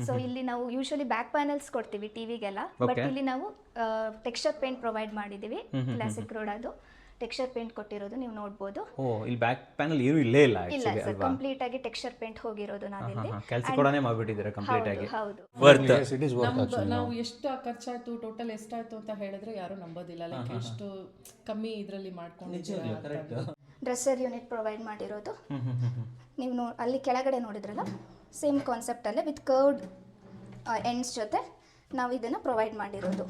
So ಇಲ್ಲಿ ನಾವು usually back panels ಕೊಡ್ತೀವಿ ಟಿವಿಗೆಲ್ಲ, ಬಟ್ ಇಲ್ಲಿ ನಾವು ಟೆಕ್ಸ್ಚರ್ ಪೇಂಟ್ ಪ್ರೊವೈಡ್ ಮಾಡಿದೀವಿ. ಕ್ಲಾಸಿಕ್ ರೋಡ್ ಅದು ಟೆಕ್ಸ್ಚರ್ ಪೇಂಟ್ ಕೊಟ್ಟಿರೋದು ನೀವು ನೋಡಬಹುದು. ಇಲ್ಲಿ ಬ್ಯಾಕ್ ಪ್ಯಾನಲ್ ಏನು ಇಲ್ಲೇ ಇಲ್ಲ ಇಲ್ಲ ಸರ್, ಕಂಪ್ಲೀಟ್ ಆಗಿ ಟೆಕ್ಸ್ಚರ್ ಪೇಂಟ್ ಹೋಗಿರೋದು ನಾವಿಲ್ಲಿ. ಕೆಲಸ ಕೊಡನೇ ಮಾಡಿಬಿಟ್ಟಿದ್ದಾರೆ ಕಂಪ್ಲೀಟ್ ಆಗಿ. ಹೌದು. ನಾವು ಎಷ್ಟು ಖರ್ಚಾಯ್ತು, ಟೋಟಲ್ ಎಷ್ಟಾಯ್ತು ಅಂತ ಹೇಳಿದ್ರೆ ಯಾರು ನಂಬೋದಿಲ್ಲ. ಲೈಕ್ ಎಷ್ಟು ಕಮ್ಮಿ ಇದರಲ್ಲಿ ಮಾಡ್ಕೊಂಡಿದ್ದೀರಾ. ಡ್ರೆಸ್ಸರ್ ಯೂನಿಟ್ ಪ್ರೊವೈಡ್ ಮಾಡಿರೋದು ನೀವು ಅಲ್ಲಿ ಕೆಳಗಡೆ ನೋಡಿದ್ರಲ್ಲ, ಸೇಮ್ ಕಾನ್ಸೆಪ್ಟ್ ಅಲ್ಲೇ ವಿತ್ ಕರ್ವ್ಡ್ ಎಂಡ್ಸ್ ಜೊತೆ ನಾವು ಇದನ್ನ ಪ್ರೊವೈಡ್ ಮಾಡಿರೋದು.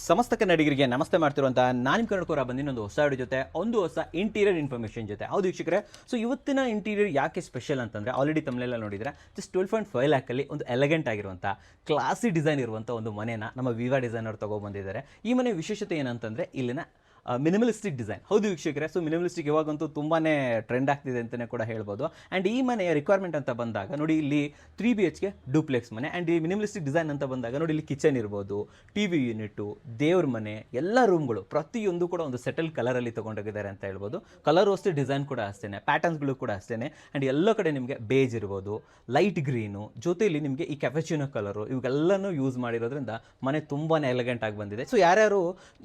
ಸಮಸ್ತ ಕನ್ನಡಿಗರಿಗೆ ನಮಸ್ತೆ ಮಾಡ್ತಿರುವಂಥ ನಾನು ನಿಮ್ಮ ಕನ್ನಡಕೋರ ಬಂದಿನೊಂದು ಹೊಸ ವಿಡಿಯೋ ಜೊತೆ ಒಂದು ಹೊಸ ಇಂಟೀರಿಯರ್ ಇನ್ಫಾರ್ಮೇಷನ್ ಜೊತೆ. ಹೌದು ವೀಕ್ಷಕರೇ, ಸೊ ಇವತ್ತಿನ ಇಂಟೀರಿಯರ್ ಯಾಕೆ ಸ್ಪೆಷಲ್ ಅಂತಂದರೆ ಆಲ್ರೆಡಿ ತಮ್ಮಲೆಲ್ಲ ನೋಡಿದರೆ ಜಸ್ಟ್ 12.5 ಲ್ಯಾಕಲ್ಲಿ ಒಂದು ಎಲೆಗೆಂಟ್ ಆಗಿರುವಂಥ ಕ್ಲಾಸಿ ಡಿಸೈನ್ ಇರುವಂಥ ಒಂದು ಮನೆನ ನಮ್ಮ ವಿವಾ ಡಿಸೈನರ್ ತೊಗೊಬಂದಿದ್ದಾರೆ. ಈ ಮನೆ ವಿಶೇಷತೆ ಏನಂತಂದರೆ ಇಲ್ಲಿನ ಮಿನಿಮಲಿಸ್ಟಿಕ್ ಡಿಸೈನ್. ಹೌದು ವೀಕ್ಷಕರೇ, ಸೊ ಮಿನಿಮಲಿಸ್ಟಿಕ್ ಇವಾಗಂತೂ ತುಂಬಾ ಟ್ರೆಂಡ್ ಆಗ್ತಿದೆ ಅಂತಲೇ ಕೂಡ ಹೇಳ್ಬೋದು. ಆ್ಯಂಡ್ ಈ ಮನೆಯ ರಿಕ್ವೈರ್ಮೆಂಟ್ ಅಂತ ಬಂದಾಗ ನೋಡಿ, ಇಲ್ಲಿ 3 BHK ಡೂಪ್ಲೆಕ್ಸ್ ಮನೆ. ಆ್ಯಂಡ್ ಈ ಮಿನಿಮಲಿಸ್ಟಿಕ್ ಡಿಸೈನ್ ಅಂತ ಬಂದಾಗ ನೋಡಿ, ಇಲ್ಲಿ ಕಿಚನ್ ಇರ್ಬೋದು, TV ಯೂನಿಟು, ದೇವ್ರ ಮನೆ, ಎಲ್ಲ ರೂಮ್ಗಳು ಪ್ರತಿಯೊಂದು ಕೂಡ ಒಂದು ಸೆಟಲ್ ಕಲರಲ್ಲಿ ತೊಗೊಂಡೋಗಿದ್ದಾರೆ ಅಂತ ಹೇಳ್ಬೋದು. ಕಲರು ಅಷ್ಟೇ, ಡಿಸೈನ್ ಕೂಡ ಅಷ್ಟೇ, ಪ್ಯಾಟರ್ನ್ಸ್ಗಳು ಕೂಡ ಅಷ್ಟೇ. ಆ್ಯಂಡ್ ಎಲ್ಲ ಕಡೆ ನಿಮಗೆ ಬೇಜ್ ಇರ್ಬೋದು, ಲೈಟ್ ಗ್ರೀನು, ಜೊತೆಯಲ್ಲಿ ನಿಮಗೆ ಈ ಕ್ಯಾಪಚಿನೋ ಕಲರು, ಇವೆಲ್ಲನೂ ಯೂಸ್ ಮಾಡಿರೋದ್ರಿಂದ ಮನೆ ತುಂಬಾ ಎಲಿಗೆಂಟ್ ಆಗಿ ಬಂದಿದೆ. ಸೊ ಯಾರ್ಯಾರು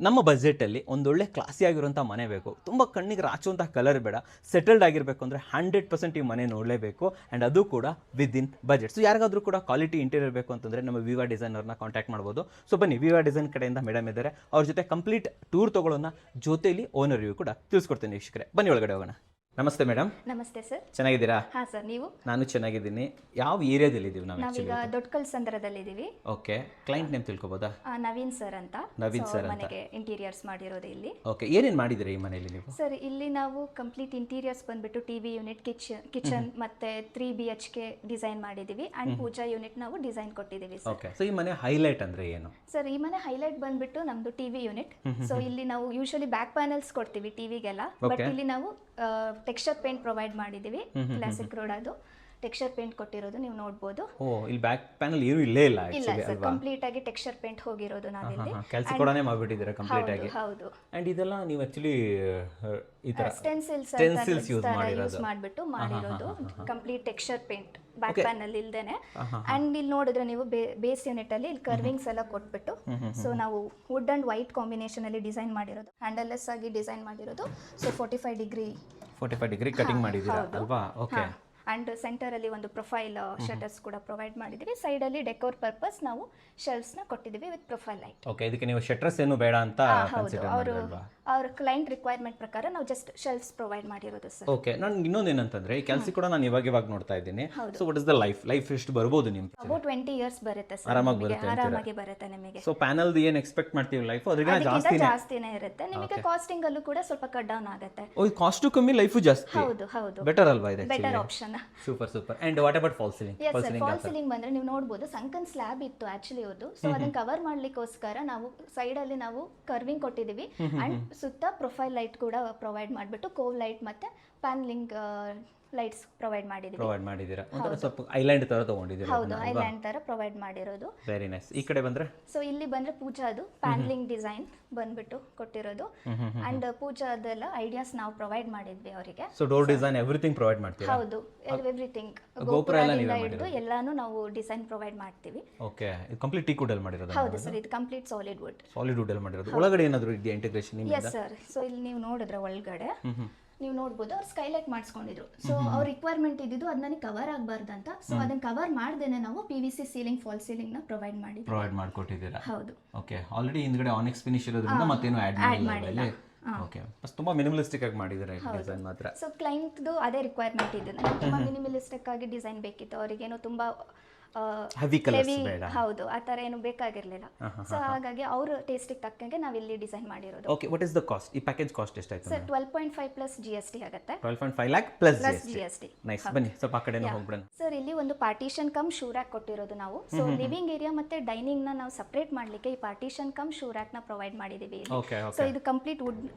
ನಮ್ಮ ಬಜೆಟಲ್ಲಿ ಒಂದೊಳ್ಳೆ ಕ್ಲಾಸಿ ಆಗಿರುವಂಥ ಮನೆ ಬೇಕು, ತುಂಬ ಕಣ್ಣಿಗೆ ರಾಚುವಂಥ ಕಲರ್ ಬೇಡ, ಸೆಟಲ್ಡ್ ಆಗಿರಬೇಕು ಅಂದರೆ 100% ಈ ಮನೆ ನೋಡಲೇಬೇಕು. ಆ್ಯಂಡ್ ಅದು ಕೂಡ ವಿದಿನ್ ಬಜೆಟ್. ಸೊ ಯಾರಿಗಾದ್ರೂ ಕೂಡ ಕ್ವಾಲಿಟಿ ಇಂಟೀರಿಯರ್ ಬೇಕು ಅಂತಂದರೆ ನಮ್ಮ ವಿವಾ ಡಿಸೈನರ್ನ ಕಾಂಟ್ಯಾಕ್ಟ್ ಮಾಡ್ಬೋದು. ಸೊ ಬನ್ನಿ, ವಿವಾ ಡಿಸೈನ್ ಕಡೆಯಿಂದ ಮೇಡಮ್ ಇದ್ದಾರೆ, ಅವ್ರ ಜೊತೆ ಕಂಪ್ಲೀಟ್ ಟೂರ್ ತೊಗೊಳ್ಳೋಣ, ಜೊತೆಯಲ್ಲಿ ಓನರ್ ರಿವ್ಯೂ ಕೂಡ ತಿಳಿಸ್ಕೊಡ್ತೀನಿ ವೀಕ್ಷಕರೇ. ಬನ್ನಿ ಒಳಗಡೆ ಹೋಗೋಣ. ನಮಸ್ತೆ ಮೇಡಮ್. ನಮಸ್ತೆ ಸರ್. ಚೆನ್ನಾಗಿದ್ದೀರಾ? ಹಾಂ ಸರ್, ನೀವು? ನಾನು ಚೆನ್ನಾಗಿದ್ದೀನಿ. ಯಾವ ಏರಿಯಾದಲ್ಲಿ ಇದ್ದೀವಿ ನಾವು? ನಾವೀಗ ದೊಡ್ಡಕಲ್ಸಂದ್ರದಲ್ಲಿದ್ದೀವಿ. ಓಕೆ, ಕ್ಲೈಂಟ್ ನೇಮ್ ತಿಳ್ಕೊಬೋದಾ? ನವೀನ್ ಸರ್ ಅಂತ. ನವೀನ್ ಸರ್ ಅಂತ. ಮನೆಗೆ ಇಂಟೀರಿಯರ್ಸ್ ಮಾಡಿರೋದು ಇಲ್ಲಿ. ಓಕೆ, ಏನೇನು ಮಾಡಿದ್ದೀರಾ ಈ ಮನೆಯಲ್ಲಿ ನೀವು? ಸರ್, ಇಲ್ಲಿ ನಾವು ಕಂಪ್ಲೀಟ್ ಇಂಟೀರಿಯರ್ಸ್ ಬಂದ್ಬಿಟ್ಟು TV ಯೂನಿಟ್, ಕಿಚನ್ ಮತ್ತೆ 3 BHK ಡಿಸೈನ್ ಮಾಡಿದೀವಿ. ಅಂಡ್ ಪೂಜಾ ಯೂನಿಟ್ ನಾವು ಡಿಸೈನ್ ಕೊಟ್ಟಿದ್ದೀವಿ ಸರ್. ಓಕೆ, ಸೊ ಈ ಮನೆ ಹೈಲೈಟ್ ಅಂದ್ರೆ ಏನು? ಸರ್, ಈ ಮನೆ ಹೈಲೈಟ್ ಬಂದ್ಬಿಟ್ಟು ನಮ್ದು TV ಯೂನಿಟ್. ಸೊ ಇಲ್ಲಿ ನಾವು ಯೂಶಲಿ ಬ್ಯಾಕ್ ಪ್ಯಾನಲ್ಸ್ ಕೊಡ್ತೀವಿ ಟಿವಿಗೆಲ್ಲ, ಬಟ್ ಇಲ್ಲಿ ನಾವು ಟೆಕ್ಸ್ಚರ್ ಪೇಂಟ್ ಪ್ರೊವೈಡ್ ಮಾಡಿದೀವಿ. ಕ್ಲಾಸಿಕ್ ರೋಡ್ ಅದು ಟೆಕ್ಸ್ಚರ್ ಪೇಂಟ್ ಕೊಟ್ಟಿರೋದು ನೀವು ನೋಡಬಹುದು. ಇಲ್ಲಿ ಬ್ಯಾಕ್ ಪ್ಯಾನಲ್ ಏನು ಇಲ್ಲೇ ಇಲ್ಲ. ಇಲ್ಲ ಸರ್, ಕಂಪ್ಲೀಟ್ ಆಗಿ ಟೆಕ್ಸ್ಚರ್ ಪೇಂಟ್ ಹೋಗಿರೋದು ನಾವಿಲ್ಲಿ. ಕೆಲಸ ಕೊಡನೇ ಮಾಡಿಬಿಟ್ಟಿದ್ದಾರೆ ಕಂಪ್ಲೀಟ್ ಆಗಿ. ಹೌದು. ಅಂಡ್ ಇದೆಲ್ಲ ನೀವು ಆಕ್ಚುಲಿ ಈ ತರ ಸ್ಟೆನ್ಸಿಲ್ಸ್ ಯೂಸ್ ಮಾಡಿಬಿಟ್ಟು ಮಾಡಿರೋದು complete texture paint back panel ಇಲ್ದೇನೆ. ಅಂಡ್ ಇಲ್ಲಿ ನೋಡಿದ್ರೆ ನೀವು ಬೇಸ್ ಯೂನಿಟ್ ಅಲ್ಲಿ ಇಲ್ಲಿ ಕರ್ವಿಂಗ್ಸ್ ಎಲ್ಲ ಕೊಟ್ಬಿಟ್ಟು, ಸೊ ನಾವು ವುಡ್ ಅಂಡ್ ವೈಟ್ ಕಾಂಬಿನೇಷನ್ ಅಲ್ಲಿ ಡಿಸೈನ್ ಮಾಡಿರೋದು, ಹ್ಯಾಂಡಲ್ಲೆಸ್ ಆಗಿ ಡಿಸೈನ್ ಮಾಡಿರೋದು. ಸೊ 45 ಡಿಗ್ರಿ ಕಟಿಂಗ್ ಮಾಡಿದ್ದೀರಾ ಅಲ್ವಾ? ಓಕೆ. ಅಂಡ್ ಸೆಂಟರ್ ಅಲ್ಲಿ ಒಂದು ಪ್ರೊಫೈಲ್ ಶಟರ್ಸ್ ಕೂಡ ಪ್ರೊವೈಡ್ ಮಾಡಿದೀವಿ. ಸೈಡ್ ಅಲ್ಲಿ ಡೆಕೋರ್ ಪರ್ಪಸ್ ನಾವು ಶೆಲ್ಫ್ಸ್ ನ ಕೊಟ್ಟಿದ್ದೀವಿ ವಿತ್ ಪ್ರೊಫೈಲ್ ಲೈಟ್. ಓಕೆ, ಇದಕ್ಕೆ ನೀವು ಶಟರ್ಸ್ ಏನು ಬೇಡ ಅಂತ ಕನ್ಸಿಡರ್ ಮಾಡಿಲ್ವಾ? ಅವರ ಕ್ಲೈಂಟ್ ರಿಕ್ವೈರ್ಮೆಂಟ್ ಪ್ರಕಾರ ನಾವು ಜಸ್ಟ್ ಶೆಲ್ಫ್ಸ್ ಪ್ರೊವೈಡ್ ಮಾಡಿರೋದು ಸರ್. ಓಕೆ, ನಾನು ಇನ್ನೊಂದು ಏನಂತಂದ್ರೆ ಈ ಕೆಲಸ ಕೂಡ ನಾನು ಇವಾಗ ನೋಡ್ತಾ ಇದ್ದೀನಿ. So what is the life ಎಷ್ಟು ಬರ್ಬೋದು ನಿಮ್ಗೆ? ಅಬೌಟ್ 20 ಇಯರ್ಸ್ ಬರುತ್ತೆ ಸರ್. ಆರಾಮಾಗಿ ಬರುತ್ತೆ ನಿಮಗೆ. ಸೊ ಪ್ಯಾನಲ್ ಏನು ಎಕ್ಸ್ಪೆಕ್ಟ್ ಮಾಡ್ತೀವಿ ಲೈಫ್ ಅದಕ್ಕಿಂತ ಜಾಸ್ತಿನೇ ಇರುತ್ತೆ ನಿಮಗೆ. ಕಾಸ್ಟಿಂಗ್ ಅಲ್ಲೂ ಕೂಡ ಸ್ವಲ್ಪ ಕಟ್ ಡೌನ್ ಆಗುತ್ತೆ. ಕಾಸ್ಟ್ ಕಮ್ಮಿ, ಲೈಫ್ ಜಾಸ್ತಿ. ಹೌದು, ಬೆಟರ್ ಅಲ್ವಾ? ಇದೆ better option. Super. And what about fall ceiling? Fall ceiling ಬಂದ್ರೆ ನೀವು ನೋಡಬಹುದು, ಸಂಕನ್ ಸ್ಲ್ಯಾಬ್ ಇತ್ತು ಆಕ್ಚುಲಿ ಅದು. ಸೊ ಅದನ್ನ ಕವರ್ ಮಾಡ್ಲಿಕ್ಕೋಸ್ಕರ ನಾವು ಸೈಡ್ ಅಲ್ಲಿ ನಾವು ಕರ್ವಿಂಗ್ ಕೊಟ್ಟಿದೀವಿ. ಅಂಡ್ ಸುತ್ತ ಪ್ರೊಫೈಲ್ ಲೈಟ್ ಕೂಡ ಪ್ರೊವೈಡ್ ಮಾಡಿಬಿಟ್ಟು ಕೋವ್ ಲೈಟ್ ಮತ್ತೆ ಪ್ಯಾನಲಿಂಗ್ ಲೈಟ್ಸ್ ಪ್ರೊವೈಡ್ ಮಾಡಿದ್ದೀರಾ. ಒಂಥರ ಸ್ವಲ್ಪ ಐಲ್ಯಾಂಡ್ ತರ ತಗೊಂಡಿದ್ದೀರಾ? ಹೌದು, ಐಲ್ಯಾಂಡ್ ತರ ಪ್ರೊವೈಡ್ ಮಾಡಿರೋದು. Very nice. ಈ ಕಡೆ ಬಂದ್ರೆ ಸೊ ಇಲ್ಲಿ ಬಂದ್ರೆ ಪೂಜಾದು ಪ್ಯಾನಲಿಂಗ್ ಡಿಸೈನ್ ಬಂದ್ಬಿಟ್ಟು ಕೊಟ್ಟಿರೋದು. ಅಂಡ್ ಪೂಜಾದೆಲ್ಲ ಐಡಿಯಾಸ್ ನಾವು ಪ್ರೊವೈಡ್ ಮಾಡಿದ್ವಿ ಅವರಿಗೆ. So door design everything provide ಮಾಡ್ತೀರಾ? ಹೌದು, ಎವ್ರಿಥಿಂಗ್. ಗೋಪುರದಿಂದ ಹಿಡಿದು ಎಲ್ಲಾನು ನಾವು ಡಿಸೈನ್ ಪ್ರೊವೈಡ್ ಮಾಡ್ತೀವಿ. ಓಕೆ, ಇದು ಕಂಪ್ಲೀಟ್ ಟೀಕ್ ವುಡ್ ಅಲ್ಲಿ ಮಾಡಿರೋದು? ಹೌದು ಸರ್, ಇದು ಕಂಪ್ಲೀಟ್ ಸಾಲಿಡ್ ವುಡ್ ಅಲ್ಲಿ ಮಾಡಿರೋದು. ಒಳಗಡೆ ಏನಾದರೂ ಇದೆಯಾ ಇಂಟಿಗ್ರೇಷನ್? Yes sir. ಸೊ ಇಲ್ಲಿ ನೀವು ನೋಡಿದ್ರೆ ಒಳಗಡೆ ನೀವು ನೋಡ್ಬೋದು, ಅವ್ರು ಸ್ಕೈಲೈಟ್ ಮಾಡಿಸ್ಕೊಂಡಿದ್ರು. ಸೊ ಅವ್ರ ರಿಕ್ವೈರ್ಮೆಂಟ್ ಇದ್ದಿದ್ದು ಅದನ್ನ ಕವರ್ ಆಗಬಾರ್ದಂತ, ಸೊ ಅದನ್ನ ಕವರ್ ಮಾಡ್ದೇನೆ ನಾವು PVC ಸೀಲಿಂಗ್, ಫಾಲ್ ಸೀಲಿಂಗ್ ನ ಪ್ರೊವೈಡ್ ಮಾಡ್ಕೊಟ್ಟಿದ್ದೀರಾ? ಹೌದು. ಓಕೆ, ಆಲ್ರೆಡಿ ಹಿಂದ್ಗಡೆ ಆನಿಕ್ಸ್ ಫಿನಿಶ್ ಇರೋದ್ರಿಂದ ಮತ್ತೇನು ಆಡ್ ಮಾಡಿಲ್ಲ. ಓಕೆ, ತುಂಬಾ ಮಿನಿಮಲಿಸ್ಟಿಕ್ ಆಗಿ ಮಾಡಿದ್ದಾರೆ ಡಿಸೈನ್ ಮಾತ್ರ. ಸೊ ಕ್ಲೈಂಟ್ದು ಅದೇ ರಿಕ್ವೈರ್ಮೆಂಟ್ ಇದೆ, ನಮಗೆ ತುಂಬಾ ಮಿನಿಮಲಿಸ್ಟಿಕ್ ಆಗಿ ಡಿಸೈನ್ ಬೇಕಿತ್ತು. ಅವರಿಗೇನೋ ತುಂಬಾ Heavy colours ಬೇಡ. ಹೌದು ಆ ಥರ ಏನು ಬೇಕಾಗಿರ್ಲಿಲ್ಲ. ಸೊ ಹಾಗಾಗಿ ಅವ್ರ ಟೇಸ್ಟಿಗೆ ತಕ್ಕಂಗೆ ನಾವು ಇಲ್ಲಿ ಡಿಸೈನ್ ಮಾಡಿರೋದು. Okay, what is the cost? ಈ ಪ್ಯಾಕೇಜ್ ಕಾಸ್ಟ್ ಎಷ್ಟಾಯ್ತು? ಸರ್ 12.5 ಪ್ಲಸ್ GST ಆಗುತ್ತೆ. 12.5 lakh ಪ್ಲಸ್ GST. ನೈಸ್, ಬನ್ನಿ ಸ್ವಲ್ಪ ಆ ಕಡೆನೂ ಹೋಗ್ಬಿಡೋಣ. ಸರ್ ಇಲ್ಲಿ ಒಂದು ಪಾರ್ಟಿಷನ್ ಕಮ್ ಶೂ ರ್ಯಾಕ್ ಕೊಟ್ಟಿರೋದು ನಾವು. ಸೊ ಲಿವಿಂಗ್ ಏರಿಯಾ ಮತ್ತೆ ಡೈನಿಂಗ್ ನ ನಾವು ಸಪರೇಟ್ ಮಾಡ್ಲಿಕ್ಕೆ ಈ ಪಾರ್ಟಿಷನ್ ಕಮ್ ಶೂ ರ್ಯಾಕ್ ನ ಪ್ರೊವೈಡ್ ಮಾಡಿದೀವಿ. ಓಕೆ ಸೊ ಇದು complete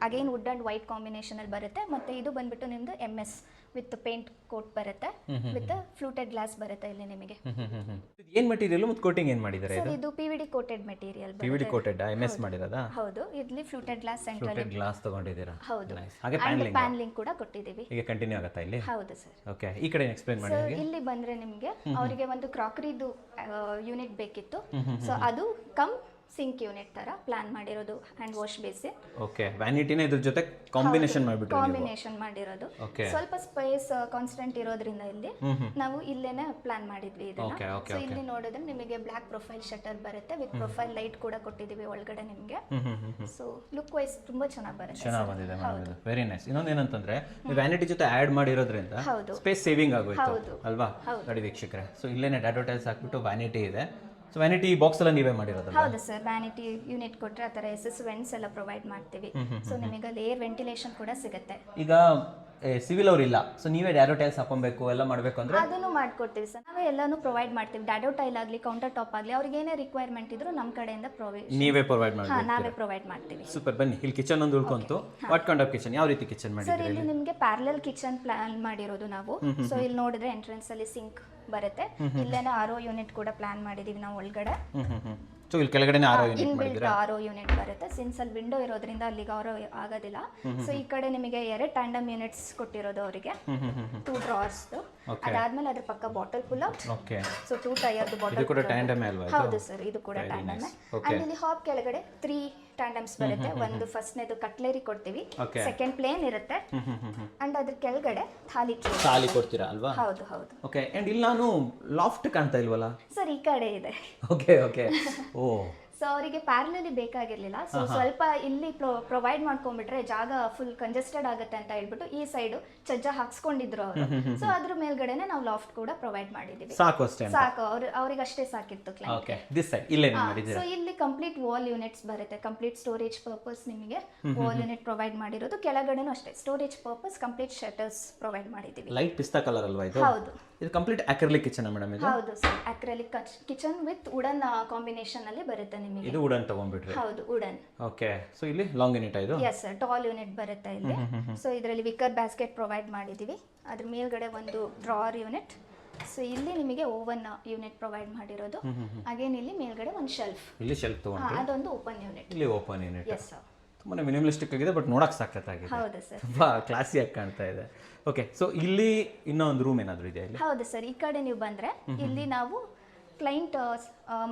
wood and white combination ಅಲ್ಲಿ ಬರುತ್ತೆ. ಮತ್ತೆ ಇದು ಬಂದ್ಬಿಟ್ಟು ನಿಮ್ದು MS ವಿತ್ ಪೇಂಟ್ ಕೋಟ್ ಬರುತ್ತೆ, ವಿತ್ ಫ್ಲೂಟೆಡ್ ಗ್ಲಾಸ್ ಬರುತ್ತೆ ಇಲ್ಲಿ ನಿಮಗೆ. ಏನ್ ಮೆಟೀರಿಯಲ್ ಮತ್ತು ಕೋಟಿಂಗ್ ಏನ್ ಮಾಡಿದ್ದಾರೆ? ಸರ್ ಇದು PVD ಕೋಟೆಡ್ ಮೆಟೀರಿಯಲ್ ಬರುತ್ತೆ. PVD ಕೋಟೆಡ್ MS ಮಾಡಿರೋದಾ? ಹೌದು, ಇಲ್ಲಿ fluted glass central fluted glass ತಗೊಂಡಿದ್ದೀರಾ? ಹೌದು. ಹಾಗೆ ಪ್ಯಾನಲಿಂಗ್ ಕೂಡ ಕೊಟ್ಟಿದ್ದೀವಿ. ಈಗ ಕಂಟಿನ್ಯೂ ಆಗುತ್ತಾ ಇಲ್ಲಿ? ಹೌದು ಸರ್. ಓಕೆ, ಈ ಕಡೆ ಎಕ್ಸ್ಪ್ಲೈನ್ ಮಾಡಿ. ಸರ್ ಇಲ್ಲಿ ಬಂದ್ರೆ ನಿಮಗೆ ಅವರಿಗೆ ಒಂದು ಕ್ರಾಕರಿದು ಯೂನಿಟ್ ಬೇಕಿತ್ತು. ಸೊ ಅದು ಕಮ್ ಸಿಂಕ್ ಯೂನಿಟ್ ತರ ಪ್ಲಾನ್ ಮಾಡಿರೋದು, ಹ್ಯಾಂಡ್ ವಾಶ್ ಬೇಸಿನ್. ಓಕೆ, ವ್ಯಾನಿಟಿನ ಇದ್ರ ಜೊತೆ ಕಾಂಬಿನೇಷನ್ ಮಾಡಿಬಿಟ್ರು. ಕಾಂಬಿನೇಷನ್ ಮಾಡಿರೋದು. ಸ್ವಲ್ಪ ಸ್ಪೇಸ್ ಕಾನ್ಸ್ಟೆಂಟ್ ಇರೋದ್ರಿಂದ ಇಲ್ಲಿ ನಾವು ಇಲ್ಲೇನೆ ಪ್ಲಾನ್ ಮಾಡಿದ್ವಿ ಇದನ್ನ. ಸೊ ಇಲ್ಲಿ ನೋಡಿದ್ರೆ ನಿಮಗೆ ಬ್ಲಾಕ್ ಪ್ರೊಫೈಲ್ ಶಟರ್ ಬರುತ್ತೆ, ವಿತ್ ಪ್ರೊಫೈಲ್ ಲೈಟ್ ಕೂಡ ಕೊಟ್ಟಿದೀವಿ ಒಳಗಡೆ ನಿಮಗೆ. ಸೊ ಲುಕ್ ವೈಸ್ ತುಂಬಾ ಚೆನ್ನಾಗಿ ಬರುತ್ತೆ. ಚೆನ್ನಾಗಿ ಬಂದಿದೆ ಮೇಡಮ್, ಇದು ವೆರಿ ನೈಸ್. ಇನ್ನೊಂದು ಏನಂತಂದ್ರೆ ವ್ಯಾನಿಟಿ ಜೊತೆ ಆಡ್ ಮಾಡಿರೋದ್ರಿಂದ ಸ್ಪೇಸ್ ಸೇವಿಂಗ್ ಆಗೋಯ್ತು ಅಲ್ವಾ ನೋಡಿ ವೀಕ್ಷಕರೇ. ಸೊ ಇಲ್ಲೇನೆ ಡ್ಯಾಡೋ ಟೈಲ್ಸ್ ಹಾಕ್ಬಿಟ್ಟು ವ್ಯಾನಿಟಿ ಇದೆ. ಸೊ ವ್ಯಾನಿಟಿ ಬಾಕ್ಸ್ ಎಲ್ಲ ನೀವೇ ಮಾಡಿರೋದು? ಹೌದು ಸರ್, ವ್ಯಾನಿಟಿ ಯೂನಿಟ್ ಕೊಟ್ಟರೆ ಆ ಥರ SS ವೆಂಟ್ಸ್ ಎಲ್ಲ ಪ್ರೊವೈಡ್ ಮಾಡ್ತೀವಿ. ಸೊ ನಿಮಗೆ ಏರ್ ವೆಂಟಿಲೇಷನ್ ಕೂಡ ಸಿಗುತ್ತೆ. ಈಗ ಸಿವಿಲ್ ಅವ್ರು ಇಲ್ಲ, ಸೊ ನೀವೇ ಡ್ಯಾಡೋ ಟೈಲ್ಸ್ ಹಾಕೊಬೇಕು ಎಲ್ಲ ಮಾಡಬೇಕು ಅಂದ್ರೆ ಅದನ್ನು ಮಾಡ್ಕೊಡ್ತೀವಿ ಸರ್. ನಾವೇ ಎಲ್ಲಾನು ಪ್ರೊವೈಡ್ ಮಾಡ್ತೀವಿ. ಡ್ಯಾಡೋ ಟೈಲ್ ಆಗಲಿ ಕೌಂಟರ್ ಟಾಪ್ ಆಗಲಿ ಅವ್ರಿಗೆ ಏನೇ ರಿಕ್ವೈರ್ಮೆಂಟ್ ಇದ್ರು ನಮ್ಮ ಕಡೆಯಿಂದ ನೀವೇ ಪ್ರೊವೈಡ್ ಮಾಡಿ? ನಾವೇ ಪ್ರೊವೈಡ್ ಮಾಡ್ತೀವಿ. ಸೂಪರ್, ಬನ್ನಿ ಇಲ್ಲಿ ಕಿಚನ್ ಒಂದು ಉಳ್ಕೊಂತು. ವಾಟ್ ಕೈಂಡ್ ಆಫ್ ಕಿಚನ್, ಯಾವ ರೀತಿ ಕಿಚನ್ ಸರ್ ಮಾಡಿದ್ದೀರಿ? ಇಲ್ಲಿ ನಿಮಗೆ ಪ್ಯಾರಲಲ್ ಕಿಚನ್ ಪ್ಲಾನ್ ಮಾಡಿರೋದು ನಾವು. ಸೊ ಇಲ್ಲಿ ನೋಡಿದ್ರೆ ಎಂಟ್ರೆನ್ಸ್ ಅಲ್ಲಿ ಸಿಂಕ್ ಬರುತ್ತೆ, ಇಲ್ಲೇನೋ RO ಯೂನಿಟ್ ಕೂಡ ಪ್ಲಾನ್ ಮಾಡಿದೀವಿ ನಾವು ಒಳಗಡೆ. ಸೊ ಇಲ್ಲಿ ಕೆಳಗಡೆ RO unit inbuilt RO unit ಬರುತ್ತೆ. ಸಿನ್ಸ್ ಅಲ್ಲಿ ವಿಂಡೋ ಇರೋದ್ರಿಂದ ಅಲ್ಲಿಗೆ RO ಆಗೋದಿಲ್ಲ. ಸೊ ಈ ಕಡೆ ನಿಮಗೆ 2 ಟ್ಯಾಂಡಮ್ ಯೂನಿಟ್ಸ್ ಕೊಟ್ಟಿರೋದು ಅವರಿಗೆ, 2 ಡ್ರಾರ್ಸ್. ಅದಾದ್ಮೇಲೆ ಅದ್ರ ಪಕ್ಕ bottle pull out. Okay, so 2 ಟೈರ್ದು ಬಾಟಲ್. ಇದು ಕೂಡ ಟ್ಯಾಂಡಮ್ ಅಲ್ವಾ? ಹೌದು ಸರ್, ಇದು ಕೂಡ ಟ್ಯಾಂಡಮ್. ಅಂಡ್ ಇಲ್ಲಿ ಹಾಪ್ ಕೆಳಗಡೆ 3 ಟ್ಯಾಂಡಮ್ಸ್ ಬರುತ್ತೆ. ಒಂದು ಫಸ್ಟ್ನೇದು ಕಟ್ಲೇರಿ ಕೊಡ್ತೀವಿ, ಸೆಕೆಂಡ್ ಪ್ಲೇನ್ ಇರುತ್ತೆ, ಅಂಡ್ ಅದ್ರ ಕೆಳಗಡೆ ಥಾಲಿ ಕೊಡ್ತೀರಾ ಅಲ್ವಾ? ಹೌದು ಹೌದು. ಓಕೆ, ಅಂಡ್ ಇಲ್ಲಿ ನಾನು ಲಾಫ್ಟ್ ಕಾಣ್ತಾ ಇಲ್ವಲ್ಲ? ಸರ್ ಈ ಕಡೆ ಇದೆ. ಓಕೆ ಓಕೆ, ಓ ಸೊ ಅವರಿಗೆ ಪ್ಯಾರಲಲ್ಲಿ ಬೇಕಾಗಿರ್ಲಿಲ್ಲ. ಸೊ ಸ್ವಲ್ಪ ಇಲ್ಲಿ ಪ್ರೊವೈಡ್ ಮಾಡ್ಕೊಂಡ್ಬಿಟ್ರೆ ಜಾಗ ಫುಲ್ ಕಂಜೆಸ್ಟೆಡ್ ಆಗುತ್ತೆ ಅಂತ ಹೇಳ್ಬಿಟ್ಟು ಈ ಸೈಡ್ ಚಜ್ಜ ಹಾಕ್ಸ್ಕೊಂಡಿದ್ರು ಅವರು. ಸೊ ಅದ್ರ ಮೇಲ್ಗಡೆನೆ ನಾವು ಲಾಫ್ಟ್ ಕೂಡ ಪ್ರೊವೈಡ್ ಮಾಡಿದೀವಿ. ಸಾಕು ಅಷ್ಟೇ? ಸಾಕು, ಅವ್ರಿಗೆ ಅಷ್ಟೇ ಸಾಕಿತ್ತು ಕ್ಲೈಂಟ್. ಸೊ ಇಲ್ಲಿ ಕಂಪ್ಲೀಟ್ ವಾಲ್ ಯೂನಿಟ್ಸ್ ಬರುತ್ತೆ. ಕಂಪ್ಲೀಟ್ ಸ್ಟೋರೇಜ್ ಪರ್ಪಸ್ ನಿಮಗೆ ವಾಲ್ ಯೂನಿಟ್ ಪ್ರೊವೈಡ್ ಮಾಡಿರೋದು. ಕೆಳಗಡೆನೂ ಅಷ್ಟೇ storage purpose complete shutters provide ಮಾಡಿದೀವಿ. ಲೈಟ್ ಪಿಸ್ತಾ ಕಲರ್ ಅಲ್ವಾ ಇದು? ಹೌದು. ಇದು ಕಂಪ್ಲೀಟ್ ಅಕ್ರಿಲಿಕ್ ಕಿಚನ್ ಮೇಡಮ್ ಇದು? ಹೌದು sir, acrylic kitchen with wooden combination ಅಲ್ಲಿ ಬರುತ್ತೆ ನಿಮಗೆ. ಇದು ವುಡನ್ ತಗೊಂಡ್ಬಿಟ್ರಿ? ಹೌದು, ವುಡನ್. ಓಕೆ, ಸೊ ಇಲ್ಲಿ ಲಾಂಗ್ ಯೂನಿಟ್ ಇದು? ಎಸ್ ಸರ್, ಟಾಲ್ ಯೂನಿಟ್ ಬರುತ್ತೆ ಇಲ್ಲಿ. ಸೊ ಇದರಲ್ಲಿ ವಿಕರ್ ಬ್ಯಾಸ್ಕೆಟ್ ಪ್ರೊವೈಡ್ ಮಾಡಿದೀವಿ. ಅದ್ರ ಮೇಲ್ಗಡೆ ಒಂದು ಡ್ರಾರ್ ಯೂನಿಟ್. ಸೊ ಇಲ್ಲಿ ನಿಮಗೆ ಓವನ್ ಯೂನಿಟ್ ಪ್ರೊವೈಡ್ ಮಾಡಿರೋದು. ಅಗೇನ್ ಇಲ್ಲಿ ಮೇಲ್ಗಡೆ ಒಂದು ಶೆಲ್ಫ್. ಇಲ್ಲಿ ಶೆಲ್ಫ್ ತಗೊಂಡ್ರಿ? ಅದೊಂದು ಓಪನ್ ಯೂನಿಟ್. ಇಲ್ಲಿ ಓಪನ್ ಯೂನಿಟ್. ಎಸ್ ಸರ್, ತುಂಬಾ ಮಿನಿಮಲಿಸ್ಟಿಕ್ ಆಗಿದೆ, ಬಟ್ ನೋಡಕ್ ಸಖತ್ತಾಗಿದೆ. ಹೌದು ಸರ್, ತುಂಬಾ ಕ್ಲಾಸಿ ಆಗಿ ಕಾಣ್ತಾ ಇದೆ. ಓಕೆ, ಸೊ ಇಲ್ಲಿ ಇನ್ನೊಂದು ರೂಮ್ ಏನಾದರೂ ಇದೆ ಇಲ್ಲಿ? ಹೌದು ಸರ್, ಈ ಕಡೆ ನೀವು ಬಂದ್ರೆ ಇಲ್ಲಿ ನಾವು ಕ್ಲೈಂಟ್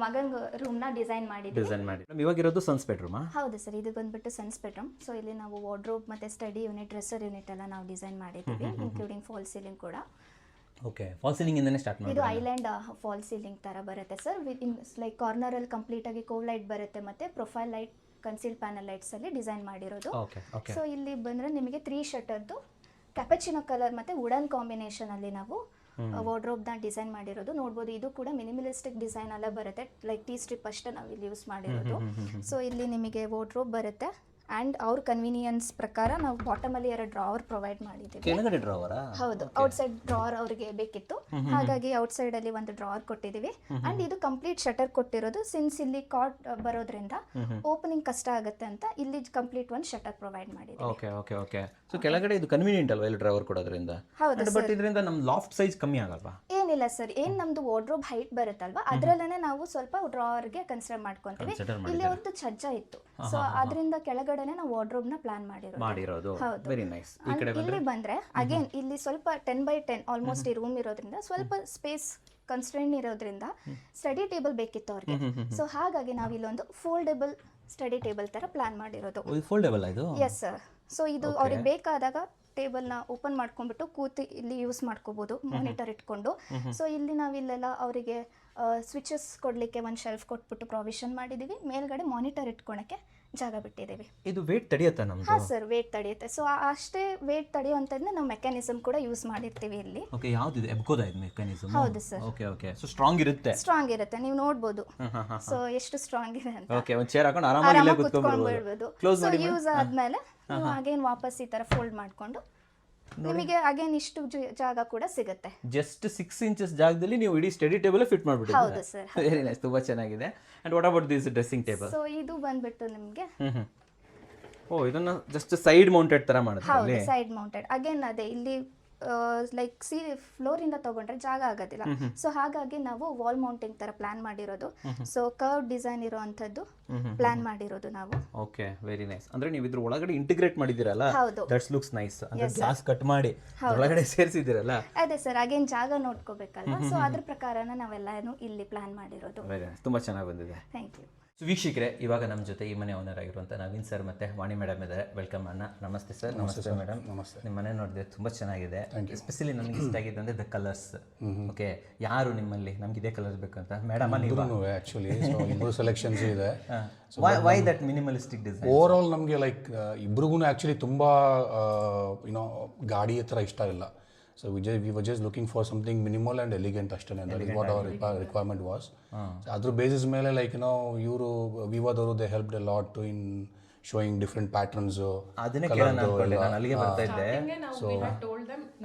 ಮಗನ್ ರೂಮ್ ನ ಡಿಸೈನ್ ಮಾಡಿ. ಇವಾಗ ಇರೋದು ಸನ್ಸ್ ಬೆಡ್ರೂಮ್? ಹೌದು ಸರ್, ಇದು ಬಂದ್ಬಿಟ್ಟು ಸನ್ಸ್ ಬೆಡ್ರೂಮ್. ಸೊ ಇಲ್ಲಿ ನಾವು ವಾರ್ಡ್ರೋಬ್ ಮತ್ತೆ ಸ್ಟಡಿ ಯೂನಿಟ್, ಡ್ರೆಸ್ಸರ್ ಯೂನಿಟ್ ಎಲ್ಲ ನಾವು ಡಿಸೈನ್ ಮಾಡಿದ್ದೀವಿ, ಇನ್ಕ್ಲೂಡಿಂಗ್ ಫಾಲ್ ಸೀಲಿಂಗ್ ಕೂಡ. ಓಕೆ, ಫಾಲ್ ಸೀಲಿಂಗ್ ಇಂದನೇ ಸ್ಟಾರ್ಟ್ ಮಾಡಿ. ಇದು ಐಲ್ಯಾಂಡ್ ಫಾಲ್ ಸೀಲಿಂಗ್ ತರ ಬರುತ್ತೆ ಸರ್. ಲೈಕ್ ಕಾರ್ನರ್ ಅಲ್ಲಿ ಕಂಪ್ಲೀಟ್ ಆಗಿ ಕೋವ್ ಲೈಟ್ ಬರುತ್ತೆ, ಮತ್ತೆ profile light, concealed panel lights ಅಲ್ಲಿ ಡಿಸೈನ್ ಮಾಡಿರೋದು. ಸೊ ಇಲ್ಲಿ ಬಂದ್ರೆ ನಿಮಗೆ 3 ಶಟರ್ದು ಕ್ಯಾಪಚಿನೋ ಕಲರ್ ಮತ್ತೆ ವುಡನ್ ಕಾಂಬಿನೇಷನ್ ಅಲ್ಲಿ ನಾವು ವಾರ್ಡ್ರೋಬ್ ನ ಡಿಸೈನ್ ಮಾಡಿರೋದು. ನೋಡ್ಬೋದು, ಇದು ಕೂಡ ಮಿನಿಮಲಿಸ್ಟಿಕ್ ಡಿಸೈನ್ ಅಲ್ಲ ಬರುತ್ತೆ. ಲೈಕ್ ಟೀ ಸ್ಟ್ರಿಪ್ ಅಷ್ಟೇ ನಾವು ಇಲ್ಲಿ ಯೂಸ್ ಮಾಡಿರೋದು. ಸೊ ಇಲ್ಲಿ ನಿಮಗೆ ವಾರ್ಡ್ರೋಬ್ ಬರುತ್ತೆ, ಆ್ಯಂಡ್ ಅವ್ರ ಕನ್ವೀನಿಯನ್ಸ್ ಪ್ರಕಾರ ನಾವು ಬಾಟಮ್ ಅಲ್ಲಿ 2 ಡ್ರಾವರ್ ಪ್ರೊವೈಡ್ ಮಾಡಿದ್ದೀವಿ. ಕೆಳಗಡೆ ಡ್ರಾವರಾ? ಹೌದು, ಔಟ್ಸೈಡ್ ಡ್ರಾವರ್ ಅವರಿಗೆ ಬೇಕಿತ್ತು, ಹಾಗಾಗಿ ಔಟ್ಸೈಡ್ ಅಲ್ಲಿ ಒಂದು ಡ್ರಾವರ್ ಕೊಟ್ಟಿದ್ದೀವಿ. ಅಂಡ್ ಇದು ಕಂಪ್ಲೀಟ್ ಶಟರ್ ಕೊಟ್ಟಿರೋದು. ಸಿನ್ಸ್ ಇಲ್ಲಿ ಕಾಟ್ ಬರೋದ್ರಿಂದ ಓಪನಿಂಗ್ ಕಷ್ಟ ಆಗುತ್ತೆ ಅಂತ ಇಲ್ಲಿ ಕಂಪ್ಲೀಟ್ ಒಂದು ಶಟರ್ ಪ್ರೊವೈಡ್ ಮಾಡಿದ್ದೀವಿ. Okay okay okay. ಸೊ ಕೆಳಗಡೆ ಇದು ಕನ್ವೀನಿಯಂಟ್ ಅಲ್ವಾ ಇಲ್ಲಿ ಡ್ರಾವರ್ ಕೊಡೋದ್ರಿಂದ? ಹೌದು, ಬಟ್ ಇದರಿಂದ ನಮ್ಮ ಲಾಫ್ಟ್ ಸೈಜ್ ಕಮ್ಮಿ ಆಗಲ್ವಾ? ಏನಿಲ್ಲ ಸರ್, ಏನ್ ನಮ್ದು ವಾರ್ಡ್ರೋಬ್ ಹೈಟ್ ಬರುತ್ತಲ್ವಾ ಅದ್ರಲ್ಲೇನೆ ನಾವು ಸ್ವಲ್ಪ ಡ್ರಾವರ್ಗೆ ಕನ್ಸಿಡರ್ ಮಾಡ್ಕೊಂತೀವಿ. ಇಲ್ಲಿ ಒಂದು ಛಜ್ಜ ಇತ್ತು, ಸೊ ಅದರಿಂದ ಕೆಳಗಡೆನೆ ನಾವು ವಾರ್ಡ್ರೋಬ್ ನ ಪ್ಲಾನ್ ಮಾಡಿರೋದು. Very nice. ಇಲ್ಲಿ ಬಂದ್ರೆ ಅಗೇನ್ ಇಲ್ಲಿ ಸ್ವಲ್ಪ 10x10 ಆಲ್ಮೋಸ್ಟ್ ಈ ರೂಮ್ ಇರೋದ್ರಿಂದ ಸ್ವಲ್ಪ ಸ್ಪೇಸ್ ಕನ್ಸ್ಟ್ರೈನ್ ಇರೋದ್ರಿಂದ ಸ್ಟಡಿ ಟೇಬಲ್ ಬೇಕಿತ್ತು ಅವ್ರಿಗೆ. ಸೊ ಹಾಗಾಗಿ ನಾವು ಇಲ್ಲೊಂದು ಫೋಲ್ಡೇಬಲ್ ಸ್ಟಡಿ ಟೇಬಲ್ ತರ ಪ್ಲಾನ್ ಮಾಡಿರೋದು. ಫೋಲ್ಡೇಬಲ್ ಇದು? Yes sir. ಸೊ ಇದು ಅವ್ರಿಗೆ ಬೇಕಾದಾಗ ಟೇಬಲ್ನ ಓಪನ್ ಮಾಡ್ಕೊಂಡ್ಬಿಟ್ಟು ಕೂತು ಇಲ್ಲಿ ಯೂಸ್ ಮಾಡ್ಕೋಬಹುದು, ಮಾನಿಟರ್ ಇಟ್ಕೊಂಡು. ಸೊ ಇಲ್ಲಿ ನಾವಿಲ್ಲೆಲ್ಲ ಅವರಿಗೆ ಸ್ವಿಚಸ್ ಕೊಡ್ಲಿಕ್ಕೆ ಒಂದು ಶೆಲ್ಫ್ ಕೊಟ್ಬಿಟ್ಟು ಪ್ರಾವಿಷನ್ ಮಾಡಿದೀವಿ. ಮೇಲ್ಗಡೆ ಮಾನಿಟರ್ ಇಟ್ಕೊಳಕ್ಕೆ ಜಾಗ ಬಿಟ್ಟಿದ್ದೀವಿ. ಇದು ವೇಟ್ ತಡೆಯುತ್ತಾ ನಮ್ದು? ಹಾಂ ಸರ್, ವೇಟ್ ತಡೆಯುತ್ತೆ. ಸೊ ಅಷ್ಟೇ ವೇಟ್ ತಡೆಯುವಂಥದ್ದನ್ನ ನಾವು ಮೆಕ್ಯಾನಿಸಮ್ ಕೂಡ ಯೂಸ್ ಮಾಡಿರ್ತೀವಿ ಇಲ್ಲಿ. ಓಕೆ, ಯಾವ್ದಿದೆ? ಎಬ್ಕೋದ ಇದು ಮೆಕ್ಯಾನಿಸಮ್? ಹೌದು sir. Okay okay, so strong ಇರುತ್ತೆ. ಸ್ಟ್ರಾಂಗ್ ಇರುತ್ತೆ, ನೀವು ನೋಡ್ಬೋದು. ಸೊ ಎಷ್ಟು ಸ್ಟ್ರಾಂಗ್ ಇದೆ ಅಂತ. ಓಕೆ, ಒಂದು ಚೇರ್ ಹಾಕೊಂಡು ಆರಾಮಾಗಿ ಇಲ್ಲೇ ಕೂತ್ಕೊಂಡ್ಬಿಡ್ಬೋದು. ಕ್ಲೋಸ್ ಸೊ ಮಾಡಿ ಯೂಸ್ ಆದ್ಮೇಲೆ ನೀವು ಅಗೇನ್ ವಾಪಸ್ ಈ ತರ ಫೋಲ್ಡ್ ಮಾಡ್ಕೊಂಡು ನಿಮಗೆ ಅಗೇನ್ ಇಷ್ಟು ಜಾಗ ಕೂಡ ಸಿಗುತ್ತೆ. ಜಸ್ಟ್ 6 ಇಂಚಸ್ ಜಾಗದಲ್ಲಿ ನೀವು ಇಡೀ ಸ್ಟಡಿ ಟೇಬಲ್ ಫಿಟ್ ಹೌದು ಮಾಡ್ಬಿಟ್ಟಿದ್ದೀರಾ. ಸರ್. ವೆರಿ ನೈಸ್, ತುಂಬಾ ಚೆನ್ನಾಗಿದೆ. And what about this dressing table? So ಇದು ಬಂದ್ಬಿಟ್ಟು ನಿಮಗೆ ಓ, ಇದನ್ನ ಜಸ್ಟ್ ಸೈಡ್ ಮೌಂಟೆಡ್ ತರ ಮಾಡಿದ್ರೆ ಹೌದು, ಸೈಡ್ ಮೌಂಟೆಡ್. ಅಗೇನ್ ಅದೇ ಇಲ್ಲಿ ಲೈಕ್ ಫ್ಲೋರ್ ಇಂದ ತಗೊಂಡ್ರೆ ಜಾಗ ಆಗೋದಿಲ್ಲ. ಸೊ ಹಾಗಾಗಿ ನಾವು ವಾಲ್ ಮೌಂಟಿಂಗ್ ತರ ಪ್ಲಾನ್ ಮಾಡಿರೋದು. ಸೊ ಕರ್ವ್ ಡಿಸೈನ್ ಇರುವಂತದ್ದು ಪ್ಲಾನ್ ಮಾಡಿರೋದು ನಾವು. Okay, very nice. ಅಂದ್ರೆ ನೀವು ಇದ್ರ ಒಳಗಡೆ ಇಂಟಿಗ್ರೇಟ್ ಮಾಡಿದಿರಲ್ಲ, ಹೌದು. That's looks nice. ಅಂದ್ರೆ ಗ್ಲಾಸ್ ಕಟ್ ಮಾಡಿ ಒಳಗಡೆ ಸೇರಿಸಿದಿರಲ್ಲ. ಅದೇ ಸರ್, ಅಗೇನ್ ಜಾಗ ನೋಡ್ಕೋಬೇಕಲ್ವಾ. ಸೊ ಅದ್ರ ಪ್ರಕಾರನ ನಾವೆಲ್ಲಾನು ಇಲ್ಲಿ ಪ್ಲಾನ್ ಮಾಡಿರೋದು. ವೆರಿ ನೈಸ್, ತುಂಬಾ ಚೆನ್ನಾಗಿ ಬಂದಿದೆ. Thank you. ಸೊ ವೀಕ್ಷಕರೇ, ಇವಾಗ ನಮ್ಮ ಜೊತೆ ಈ ಮನೆ ಓನರ್ ಆಗಿರುವಂಥ ನವೀನ್ ಸರ್ ಮತ್ತು ವಾಣಿ ಮೇಡಮ್ ಇದ್ದಾರೆ. ವೆಲ್ಕಮ್ ಅಣ್ಣ. ನಮಸ್ತೆ ಸರ್. ನಮಸ್ತೆ ಮೇಡಮ್. ನಮಸ್ತೆ. ನಿಮ್ಮ ಮನೆ ನೋಡಿದ್ರೆ ತುಂಬ ಚೆನ್ನಾಗಿದೆ. ಎಸ್ಪೆಷಲಿ ನನಗೆ ಇಷ್ಟ ಆಗಿದೆ ಅಂದರೆ ದ ಕಲರ್ಸ್. ಓಕೆ, ಯಾರು ನಿಮ್ಮಲ್ಲಿ ನಮ್ಗೆ ಇದೇ ಕಲರ್ ಬೇಕು ಅಂತ? ಮೇಡಮ್ ನೀವು ಆ್ಯಕ್ಚುಲಿ ಇಬ್ಬರು ಸೆಲೆಕ್ಷನ್ಸ್ ಇದೆ. Why that minimalistic design? Overall ನಮಗೆ ಲೈಕ್ ಇಬ್ರಿಗೂ ಆ್ಯಕ್ಚುಲಿ ತುಂಬ ಗಾಡಿ ಥರ ಇಷ್ಟ ಇಲ್ಲ. So we were just looking for something minimal and elegant ಅಷ್ಟೇ. That is what our requirement was. ಅದ್ರ ಬೇಸಿಸ್ ಮೇಲೆ ಲೈಕ್ ಇವರು ವಿವಾದವರು they helped a lot in showing different patterns. ಅದನ್ನೇ ಕೇಳೋಣ ಅನ್ಕೊಂಡೆ, ನಾನು ಅಲ್ಲಿಗೆ ಬರ್ತಾ ಇದ್ದೆ.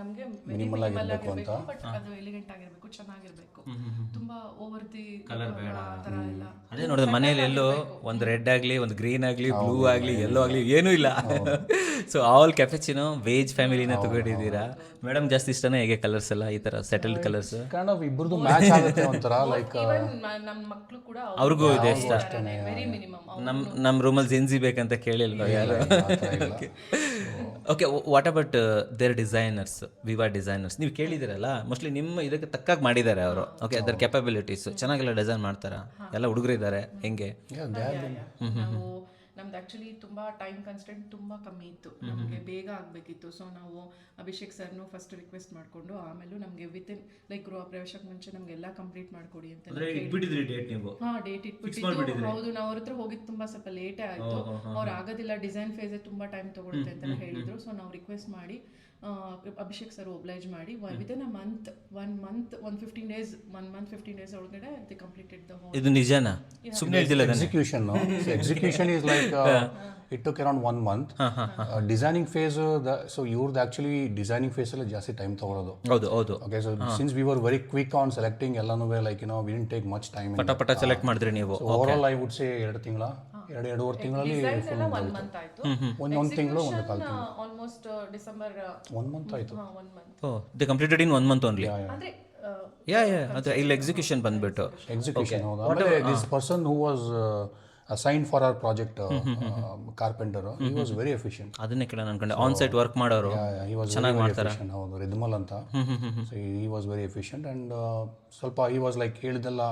ನಮಗೆ ಮಿನಿಮಲ್ ಆಗಿರಬೇಕು ಅಂತ. ಬಟ್ ಅದು ಎಲಿಗೆಂಟ್ ಆಗಿರಬೇಕು, ಚೆನ್ನಾಗಿರಬೇಕು, ತುಂಬಾ ಓವರ್ ದಿ ಕಲರ್ ಬೇಡ ತರ ಎಲ್ಲ. ಅದೇ ನೋಡಿದ್ರೆ ಮನೇಲಿ ಎಲ್ಲೋ ಒಂದು ರೆಡ್ ಆಗಲಿ, ಒಂದು ಗ್ರೀನ್ ಆಗಲಿ, ಬ್ಲೂ ಆಗಲಿ, ಎಲ್ಲೋ ಆಗಲಿ ಏನೂ ಇಲ್ಲ. ಸೊ ಆಲ್ ಕ್ಯಾಫೆಚಿನೋ ವೇಜ್ ಫ್ಯಾಮಿಲಿನ ತಗೊಂಡಿದ್ದೀರಾ. ಮೇಡಮ್ ಜಾಸ್ತಿ ಇಷ್ಟನೇ ಹೇಗೆ ಕಲರ್ಸ್ ಎಲ್ಲ ಈ ಥರ ಸೆಟಲ್ಡ್ ಕಲರ್ಸ್? ಕೈಂಡ್ ಆಫ್ ಇಬ್ಬರದು ಮ್ಯಾಚ್ ಆಗುತ್ತೆ ಒಂಥರ. ಲೈಕ್ ನಮ್ಮ ಮಕ್ಕಳು ಕೂಡ ಅವ್ರಿಗೂ ಇದೆ ಇಷ್ಟ. Very minimum. ನಮ್ಮ ರೂಮಲ್ಲಿ ಜೆನ್ಸಿ ಬೇಕಂತ ಕೇಳಿಲ್ವ ಯಾರು? Okay, what about their designers, Viva designers? ನೀವು ಕೇಳಿದಿರಲ್ಲ, ಮೋಸ್ಟ್ಲಿ ನಿಮ್ಮ ಇದಕ್ಕೆ ತಕ್ಕಾಗಿ ಮಾಡಿದ್ದಾರೆ ಅವರು. ಓಕೆ, ಅದರ ಕೆಪಬಿಲಿಟೀಸ್ ಚೆನ್ನಾಗೆಲ್ಲ ಡಿಸೈನ್ ಮಾಡ್ತಾರಾ? ಎಲ್ಲ ಹುಡುಗರು ಇದ್ದಾರೆ ಹೆಂಗೆ? ನಾವು ನಮ್ದು ಆ್ಯಕ್ಚುಲಿ ತುಂಬ ಟೈಮ್ ಕನ್ಸ್ಟೆಂಟ್ ತುಂಬ ಕಮ್ಮಿ ಇತ್ತು, ನಮಗೆ ಬೇಗ ಆಗಬೇಕಿತ್ತು. ಸೊ ನಾವು ಅಭಿಷೇಕ್ ಸರ್ನು ಫಸ್ಟ್ ರಿಕ್ವೆಸ್ಟ್ ಮಾಡಿಕೊಂಡು ಆಮೇಲೆ ನಮಗೆ ವಿತಿನ್ ಲೈಕ್ ಗೃಹ ಪ್ರವೇಶಕ್ಕೆ ಮುಂಚೆ ನಮಗೆಲ್ಲ ಕಂಪ್ಲೀಟ್ ಮಾಡಿಕೊಡಿ ಅಂತ ಹಾಂ ಡೇಟ್ ಇಟ್ಬಿಟ್ಟಿದ್ದು. ಹೌದು, ನಾವು ಅವ್ರ ಹತ್ರ ಹೋಗಿದ್ದು ತುಂಬ ಸ್ವಲ್ಪ ಲೇಟೇ ಆಯಿತು. ಅವ್ರು ಆಗೋದಿಲ್ಲ, ಡಿಸೈನ್ ಫೇಸೇ ತುಂಬ ಟೈಮ್ ತೊಗೊಳುತ್ತೆ ಅಂತ ಹೇಳಿದರು. ಸೊ ನಾವು ರಿಕ್ವೆಸ್ಟ್ ಮಾಡಿ ಅಭಿಷೇಕ್ ಸರ್ ಒಬ್ಲೈಜ್ ಮಾಡಿ ವಿತಿನ್ ಅ ಮಂತ್ 15 days ಒಳಗಡೆ ದೇ ಕಂಪ್ಲೀಟೆಡ್ ದ ಹೋಲ್. ಇದು ನಿಜನಾ? ಸುಮ್ಮನೆ ಹೇಳ್ತಿಲ್ಲ. Execution is like it took around 1 month. Designing phase so ಇವ್ರದ್ದು ಆ್ಯಕ್ಚುಲಿ ಡಿಸೈನಿಂಗ್ ಫೇಸಲ್ಲಿ ಜಾಸ್ತಿ ಟೈಮ್ ತೊಗೊಳೋದು. ಹೌದು ಹೌದು. Okay, so since we were very quick on selecting ಎಲ್ಲನೂ like we didn't take much time. ಪಟ ಸೆಲೆಕ್ಟ್ ಮಾಡಿದ್ರಿ ನೀವು? Overall I would say 2 ತಿಂಗಳ 2.5 ತಿಂಗಳಲ್ಲಿ ಒಂದು ಮಂತ್ ಆಯಿತು. ಒಂದು ತಿಂಗಳು 1.25 ತಿಂಗಳು ಆಲ್ಮೋಸ್ಟ್ ಡಿಸೆಂಬರ್ 1 month ಆಯಿತು. 1 month. Oh, they completed in 1 month only? ಅಂದರೆ ಯಾ ಅದೇ ಇಲ್ಲಿ ಎಕ್ಸಿಕ್ಯೂಷನ್ ಬಂದ್ಬಿಟ್ಟು. ಎಕ್ಸಿಕ್ಯೂಷನ್ ಹೌದು. ಆಮೇಲೆ this person who was assign for our project carpenter, he was very efficient. ಅದನ್ನೇ ಕೇಳೋಣ ಅನ್ಕೊಂಡೆ, ಆನ್ ಸೈಟ್ ವರ್ಕ್ ಮಾಡೋರು ಚೆನ್ನಾಗಿ ಮಾಡ್ತಾರೆ. ಹೌದು, ರಿದ್ಮಲ್ ಅಂತ. So he was very efficient and ಸ್ವಲ್ಪ ಹಿ ವಾಸ್ ಲೈಕ್ ಹೇಳಿದೆಲ್ಲ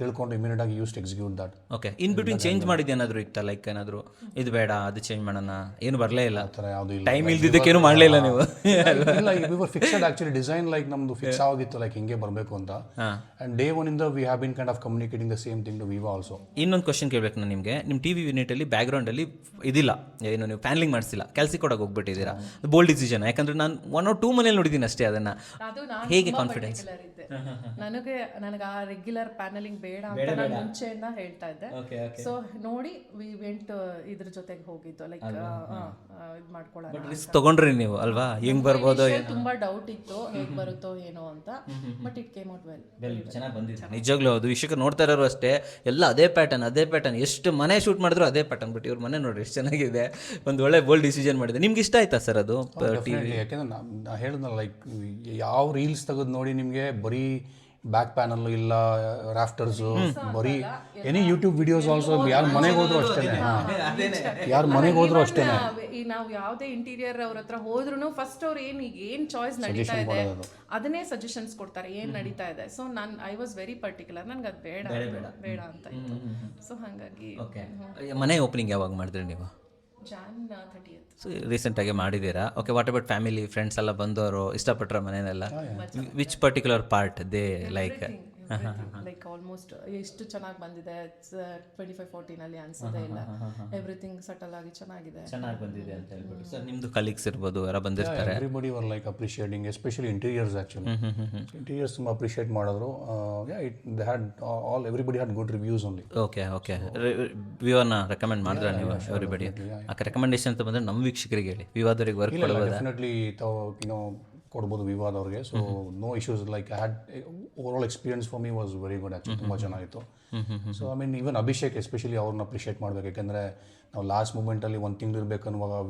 ತಿಳ್ಕೊಂಡು ಇಮಿಡಿಯೇಟ್ ಆಗಿ use execute that. Okay, in between change ಮಾಡಿದ್ದು ಏನಾದರೂ ಇತ್ತಾ? ಲೈಕ್ ಏನಾದರೂ ಇದು ಬೇಡ ಅದು ಚೇಂಜ್ ಮಾಡೋಣ, ಏನು ಬರಲೇ ಇಲ್ಲ? ಆ ಥರ ಯಾವುದೂ ಇಲ್ಲ. ಟೈಮ್ ಇಲ್ದಿದ್ದಕ್ಕೇನು ಮಾಡಲೇ ಇಲ್ಲ ನೀವು? ಇಲ್ಲ, we were fixed actually. Design like ನಮ್ಮದು ಫಿಕ್ಸ್ ಆಗಿತ್ತು, ಲೈಕ್ ಹಿಂಗೆ ಬರಬೇಕು ಅಂತ. ಆ್ಯಂಡ್ ಡೇ ಒನ್ ಇಂದ we have been kind of communicating the same thing to Viva also. ಇನ್ನೊಂದು ಕ್ವಶನ್ ಕೇಳಬೇಕು ನಾನು ನಿಮಗೆ. ನಿಮ್ಮ ಟಿ ವಿ ಯೂನಿಟಲ್ಲಿ ಬ್ಯಾಕ್ಗ್ರೌಂಡಲ್ಲಿ ಇದಿಲ್ಲ, ಏನು ನೀವು ಪ್ಯಾನ್ಲಿಂಗ್ ಮಾಡಿಸಿಲ್ಲ, ಕೆಲಸ ಕೊಡೋಕೆ ಹೋಗ್ಬಿಟ್ಟಿದ್ದೀರಾ. ಬೋಲ್ಡ್ ಡಿಸಿಷನ್, ಯಾಕಂದರೆ ನಾನು 1 or 2 ಮನೇಲಿ ನೋಡಿದ್ದೀನಿ ಅಷ್ಟೇ. ಅದನ್ನು ಹೇಗೆ ಕಾನ್ಫಿಡೆನ್ಸ್? ನನಗೆ ಆ ರೆಗ್ಯುಲರ್ ಪ್ಯಾನಲಿಂಗ್ ಬೇಡ ಅಂತ ನಾನು ಮುಂಚೆಯಿಂದ ಹೇಳ್ತಾ ಇದ್ದೆ. ಸೊ ನೋಡಿ ವಿ ವೆಂಟ್ ಇದ್ರ ಜೊತೆಗೆ ಹೋಗಿದ್ದು, ಲೈಕ್ ಇದು ಮಾಡ್ಕೊಳ್ಳೋಣ. ರಿಸ್ಕ್ ತಗೊಂಡ್ರಿ ನೀವು ಅಲ್ವಾ? ಹೆಂಗ್ ಬರ್ಬೋದು? ತುಂಬಾ ಡೌಟ್ ಇತ್ತು ಹೇಗೆ ಬರುತ್ತೋ ಏನೋ ಅಂತ, but it came out well. ಚೆನ್ನಾಗಿ ಬಂದಿದೆ ನಿಜವಾಗ್ಲೂ. ಅದು ವಿಷಯಕ್ಕೆ ನೋಡ್ತಾ ಇರೋರು ಅಷ್ಟೇ, ಎಲ್ಲ ಅದೇ ಪ್ಯಾಟರ್ನ್, ಎಷ್ಟು ಮನೆ ಶೂಟ್ ಮಾಡಿದ್ರು ಅದೇ ಪ್ಯಾಟರ್ನ್. ಬಟ್ ಇವ್ರ ಮನೆ ನೋಡ್ರಿ ಎಷ್ಟು ಚೆನ್ನಾಗಿದೆ, ಒಂದು ಒಳ್ಳೆ ಬೋಲ್ಡ್ ಡಿಸಿಷನ್ ಮಾಡಿದೆ. ನಿಮ್ಗೆ ಇಷ್ಟ ಆಯ್ತಾ ಸರ್ ಅದು ಟಿವಿ? ಯಾಕೆಂದ್ರೆ ನಾ ಹೇಳಿದ್ನಲ್ಲ, ಲೈಕ್ ಯಾವ ರೀಲ್ಸ್ ತೆಗೆದು ನೋಡಿ ನಿಮಗೆ ಬರೀ ಬ್ಯಾಕ್ ಪ್ಯಾನಲ್ ಇಲ್ಲ, ರಾಫ್ಟರ್ಸು, ಬರೀ ಎನಿ ಯೂಟ್ಯೂಬ್ ವಿಡಿಯೋಸ್ ಆಲ್ಸೋ. ಯಾರು ಮನೆಗೆ ಹೋದ್ರು ಅಷ್ಟೇನೆ. ನಾವು ಯಾವುದೇ ಇಂಟೀರಿಯರ್ ಅವ್ರ ಹತ್ರ ಹೋದ್ರು ಫಸ್ಟ್ ಅವ್ರು ಏನ್ ಚಾಯ್ಸ್ ನಡೀತಾ ಇದೆ ಅದನ್ನೇ ಸಜೆಷನ್ಸ್ ಕೊಡ್ತಾರೆ, ಏನ್ ನಡೀತಾ ಇದೆ. So I was very particular, ನನ್ಗೆ ಅದು ಬೇಡ ಅಂತ ಇತ್ತು. ಸೊ ಹಾಗಾಗಿ ಮನೆ ಓಪನಿಂಗ್ ಯಾವಾಗ ಮಾಡಿದ್ರಿ ನೀವು? Jan 30th. ಸೊ ರೀಸೆಂಟಾಗಿ ಮಾಡಿದ್ದೀರಾ. Okay, what about family friends ಎಲ್ಲ ಬಂದವರು ಇಷ್ಟಪಟ್ಟರೆ ಮನೆಯಲ್ಲ? Which particular part they like? Like almost ಎಷ್ಟು ಚೆನ್ನಾಗಿ ಬಂದಿದೆ 25-14 ಅನ್ಸೋದೇ ಇಲ್ಲ. ಎವ್ರಿಥಿಂಗ್ ಸಟಲ್ ಆಗಿ ಚೆನ್ನಾಗಿದೆ ಬಂದಿದೆ ಅಂತ ಹೇಳ್ಬಿಟ್ಟು. ಸರ್ ನಿಮ್ದು ಕಲೀಗ್ಸ್ ಇರ್ಬೋದು ಯಾರ ಬಂದಿರ್ತಾರೆ, everybody were like appreciating, especially interiors actually. Interiors ತುಂಬ ಅಪ್ರಿಷಿಯೇಟ್ ಮಾಡಿದ್ರು. They had everybody had good reviews only. Okay ವಿವಾನ ರೆಕಮೆಂಡ್ ಮಾಡಿದ್ರೆ ನೀವು ಎವ್ರಿಬಡಿ? ರೆಕಮೆಂಡೇಶನ್ ಅಂತ ಬಂದರೆ ನಮ್ಮ ವೀಕ್ಷಕರಿಗೆ ಹೇಳಿ, ವಿವಾದವರಿಗೆ ವರ್ಕ್ ಕೊಡ್ಬೋದಾ? ಡೆಫಿನೆಟ್ಲಿ ಕೊಡ್ಬೋದು ವಿವಾದವ್ರಿಗೆ. So no issues. Like had over all experience for me was very good actually. ತುಂಬ ಚೆನ್ನಾಗಿತ್ತು. So I mean even Abhishek especially ಅವ್ರನ್ನ ಅಪ್ರಿಷಿಯೇಟ್ ಮಾಡಬೇಕು. ಯಾಕೆಂದರೆ ನಾವು ಲಾಸ್ಟ್ ಮೂಮೆಂಟಲ್ಲಿ ಒಂದು ತಿಂಗಳು ಇರಬೇಕನ್ನುವಾಗ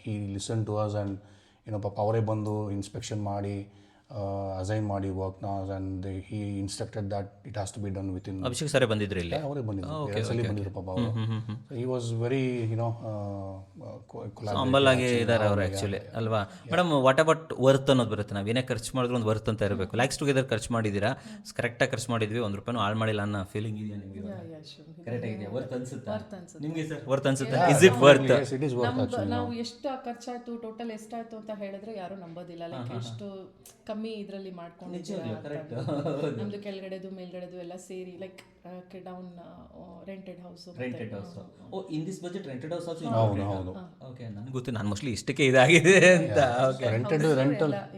he listen to us and ಪಾಪ ಅವರೇ ಬಂದು ಇನ್ಸ್ಪೆಕ್ಷನ್ ಮಾಡಿ ಅಸೈನ್ ಮಾಡಿ ವರ್ಕ್ನ and he instructed that it has to be done within. Abhishek ಸರಿ ಬಂದಿದ್ರು ಇಲ್ಲಿ? ಅವರೇ ಬಂದಿದ್ರು ಪಾಪ ಅವರು. ಹಿ ವಾಸ್ ವೆರಿ ಹಂಬಲ್ ಆಗಿ ಇದ್ದಾರೆ ಅವರು ಆ್ಯಕ್ಚುಲಿ ಅಲ್ವಾ ಮೇಡಮ್? ವಾಟ್ ಅಬೌಟ್ ವರ್ತ್ ಅನ್ನೋದು ಬರುತ್ತೆ. ನಾವು ಏನೇ ಖರ್ಚು ಮಾಡಿದ್ರು ಒಂದು ವರ್ತ್ ಅಂತ ಇರಬೇಕು. ಲೈಕ್ಸ್ ಟುಗೆದರ್ ಖರ್ಚು ಮಾಡಿದ್ದೀರಾ, ಕರೆಕ್ಟಾಗಿ ಖರ್ಚು ಮಾಡಿದ್ವಿ, ₹1 ಹಾಳು ಮಾಡಿಲ್ಲ ಅನ್ನೋ ಫೀಲಿಂಗ್ ಇದೆಯಾ ನಿಮಗೆ? ಕರೆಕ್ಟ್ ಆಗಿದೆ, ವರ್ತ್ ಅನ್ಸುತ್ತಾ ನಿಮಗೆ ಸರ್? ವರ್ತ್ ಅನ್ಸುತ್ತೆ? Is it worth? ನಾವು ಎಷ್ಟು ಖರ್ಚಾಯ್ತು, ಟೋಟಲ್ ಎಷ್ಟಾಯ್ತು ಅಂತ ಹೇಳಿದ್ರೆ ಯಾರು ನಂಬೋದಿಲ್ಲ. ಲೈಕ್ ಎಷ್ಟು ಕಮ್ಮಿ ಇದರಲ್ಲಿ ಮಾಡ್ಕೊಂಡಿದ್ದೀರಾ. ನಮ್ದು ಕೆಳಗಡೆದು ಮೇಲ್ಗಡೆದು ಎಲ್ಲ ಸೇರಿ like down rented house. Oh, in this budget rented house also? ಹೌದು. ಓಕೆ, ನನಗೆ ಗೊತ್ತು, ನಾನು ಮೋಸ್ಟ್ಲಿ ಇಷ್ಟಕ್ಕೆ ಇದಾಗಿದೆ ಅಂತ. ಓಕೆ, ರೆಂಟಲ್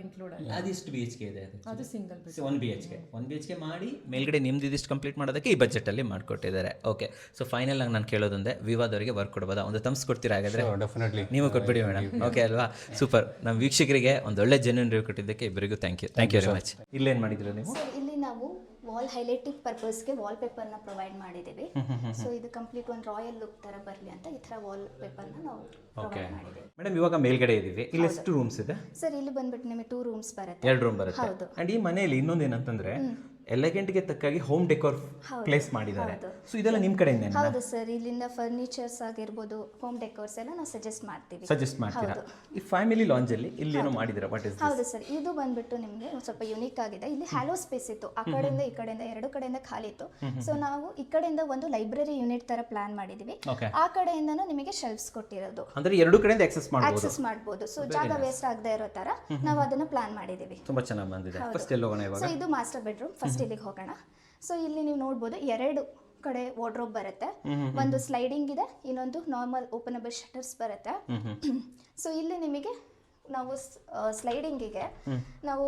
ಇನ್ಕ್ಲೂಡ್ ಆಗಿದೆ. ಅದೆಷ್ಟು BHK ಇದೆ? ಅದು ಸಿಂಗಲ್ ಬೆಡ್. 1 BHK ಮಾಡಿ ಮೇಲ್ಗಡೆ ನಿಮ್ದು ಇದಿಷ್ಟು ಕಂಪ್ಲೀಟ್ ಮಾಡೋದಕ್ಕೆ ಈ ಬಜೆಟಲ್ಲಿ ಮಾಡಿಕೊಟ್ಟಿದ್ದಾರೆ. ಓಕೆ, ಸೊ ಫೈನಲ್ ಆಗಿ ನಾನು ಕೇಳೋದೊಂದೇ, ವಿವಾದವರಿಗೆ ವರ್ಕ್ ಕೊಡ್ಬೋದಾ? ಒಂದು ತಮ್ಸ್ ಕೊಡ್ತೀರಾ ಹಾಗಾದ್ರೆ? ಡೆಫಿನೆಟ್ಲಿ ನೀವು ಕೊಟ್ಬಿಡಿ ಮೇಡಮ್. ಓಕೆ ಅಲ್ವಾ? ಸೂಪರ್. ನಮ್ಮ ವೀಕ್ಷಕರಿಗೆ ಒಂದು ಒಳ್ಳೆ ಜೆನ್ಯೂನ್ ರಿವ್ಯೂ ಕೊಟ್ಟಿದ್ದಕ್ಕೆ ಇಬ್ಬರಿಗೂ ಥ್ಯಾಂಕ್ ಯು ವೆರಿ ಮಚ್. ಇಲ್ಲೇನು ಮಾಡಿದ್ರು ನೀವು? ಸರ್ ಇಲ್ಲಿ ನಾವು ವಾಲ್ ಹೈಲೈಟಿಂಗ್ ಪರ್ಪಸ್ಗೆ ವಾಲ್ ಪೇಪರ್ನ ಪ್ರೊವೈಡ್ ಮಾಡಿದ್ದೀವಿ. ಸೊ ಇದು ಕಂಪ್ಲೀಟ್ ಒಂದು ರಾಯಲ್ ಲುಕ್ ಥರ ಬರಲಿ ಅಂತ ಈ ಥರ ವಾಲ್ ಪೇಪರ್ನ ನಾವು ಪ್ರೊವೈಡ್ ಮಾಡಿದ್ದೀವಿ. ಮೇಡಮ್ ಇವಾಗ ಮೇಲ್ಗಡೆ ಇದ್ದೀವಿ, ಇಲ್ಲಿ ಎಷ್ಟು ರೂಮ್ಸ್ ಇದೆ? ಸರ್ ಇಲ್ಲಿ ಬಂದ್ಬಿಟ್ಟು ನಿಮಗೆ 2 ರೂಮ್ಸ್ ಬರುತ್ತೆ. 2 ರೂಮ್ ಬರುತ್ತೆ. ಹೌದು. ಅಂಡ್ ಈ ಮನೆಯಲ್ಲಿ ಇನ್ನೊಂದು ಏನಂತಂದ್ರೆ ಎಲೆಗೆಂಟ್ಗೆ ತಕ್ಕಾಗಿ ಹೋಮ್ ಡೆಕೋರ್ ಪ್ಲೇಸ್ ಮಾಡಿದ್ದಾರೆ. ಸೊ ಇದೆಲ್ಲ ನಿಮ್ಮ ಕಡೆಯಿಂದ? ಹೌದು ಸರ್, ಇಲ್ಲಿಂದ ಫರ್ನಿಚರ್ಸ್ ಆಗಿರ್ಬೋದು, ಹೋಮ್ ಡೆಕೋರ್ಸ್ ಎಲ್ಲ ನಾವು ಸಜೆಸ್ಟ್ ಮಾಡ್ತೀರಾ? ಈ ಫ್ಯಾಮಿಲಿ ಲಾಂಜ್ ಅಲ್ಲಿ ಇಲ್ಲಿ ಏನೋ ಮಾಡಿದ್ದೀರಾ? What is? ಹೌದು ಸರ್, ಇದು ಬಂದ್ಬಿಟ್ಟು ನಿಮಗೆ ಸ್ವಲ್ಪ ಯುನೀಕ್ ಆಗಿದೆ. ಇಲ್ಲಿ ಹ್ಯಾಲೋ ಸ್ಪೇಸ್ ಇತ್ತು, ಆ ಕಡೆಯಿಂದ ಈ ಕಡೆಯಿಂದ 2 ಕಡೆಯಿಂದ ಖಾಲಿ ಇತ್ತು. ಸೊ ನಾವು ಈ ಕಡೆಯಿಂದ ಒಂದು ಲೈಬ್ರರಿ ಯೂನಿಟ್ ತರ ಪ್ಲಾನ್ ಮಾಡಿದೀವಿ. ಆ ಕಡೆಯಿಂದನೂ ನಿಮಗೆ ಶೆಲ್ಫ್ಸ್ ಕೊಟ್ಟಿರೋದು, ಅಂದ್ರೆ 2 ಕಡೆಯಿಂದ ಆಕ್ಸೆಸ್ ಮಾಡಬಹುದು. ಸೊ ಜಾಗ ವೇಸ್ಟ್ ಆಗದೆ ಇರೋ ತರ ನಾವು ಅದನ್ನ ಪ್ಲಾನ್ ಮಾಡಿದೀವಿ. ತುಂಬಾ ಚೆನ್ನಾಗಿ ಬಂದಿದೆ. ಫಸ್ಟ್ ಎಲ್ಲಿ ಹೋಗೋಣ ಇವಾಗ? ಸೊ ಇದು ಮಾಸ್ಟರ್ ಬೆಡ್ರೂಮ್. ಫಸ್ಟ್ ಇಲ್ಲಿಗೆ ಹೋಗೋಣ. ಸೊ ಇಲ್ಲಿ ನೀವು ನೋಡ್ಬೋದು 2 ಕಡೆ ವಾರ್ಡ್ರೋಬ್ ಬರುತ್ತೆ. ಒಂದು ಸ್ಲೈಡಿಂಗ್ ಇದೆ, ಇನ್ನೊಂದು ನಾರ್ಮಲ್ ಓಪನಬಲ್ ಶಟರ್ಸ್ ಬರುತ್ತೆ. ಸೊ ಇಲ್ಲಿ ನಿಮಗೆ ನಾವು ಸ್ಲೈಡಿಂಗಿಗೆ ನಾವು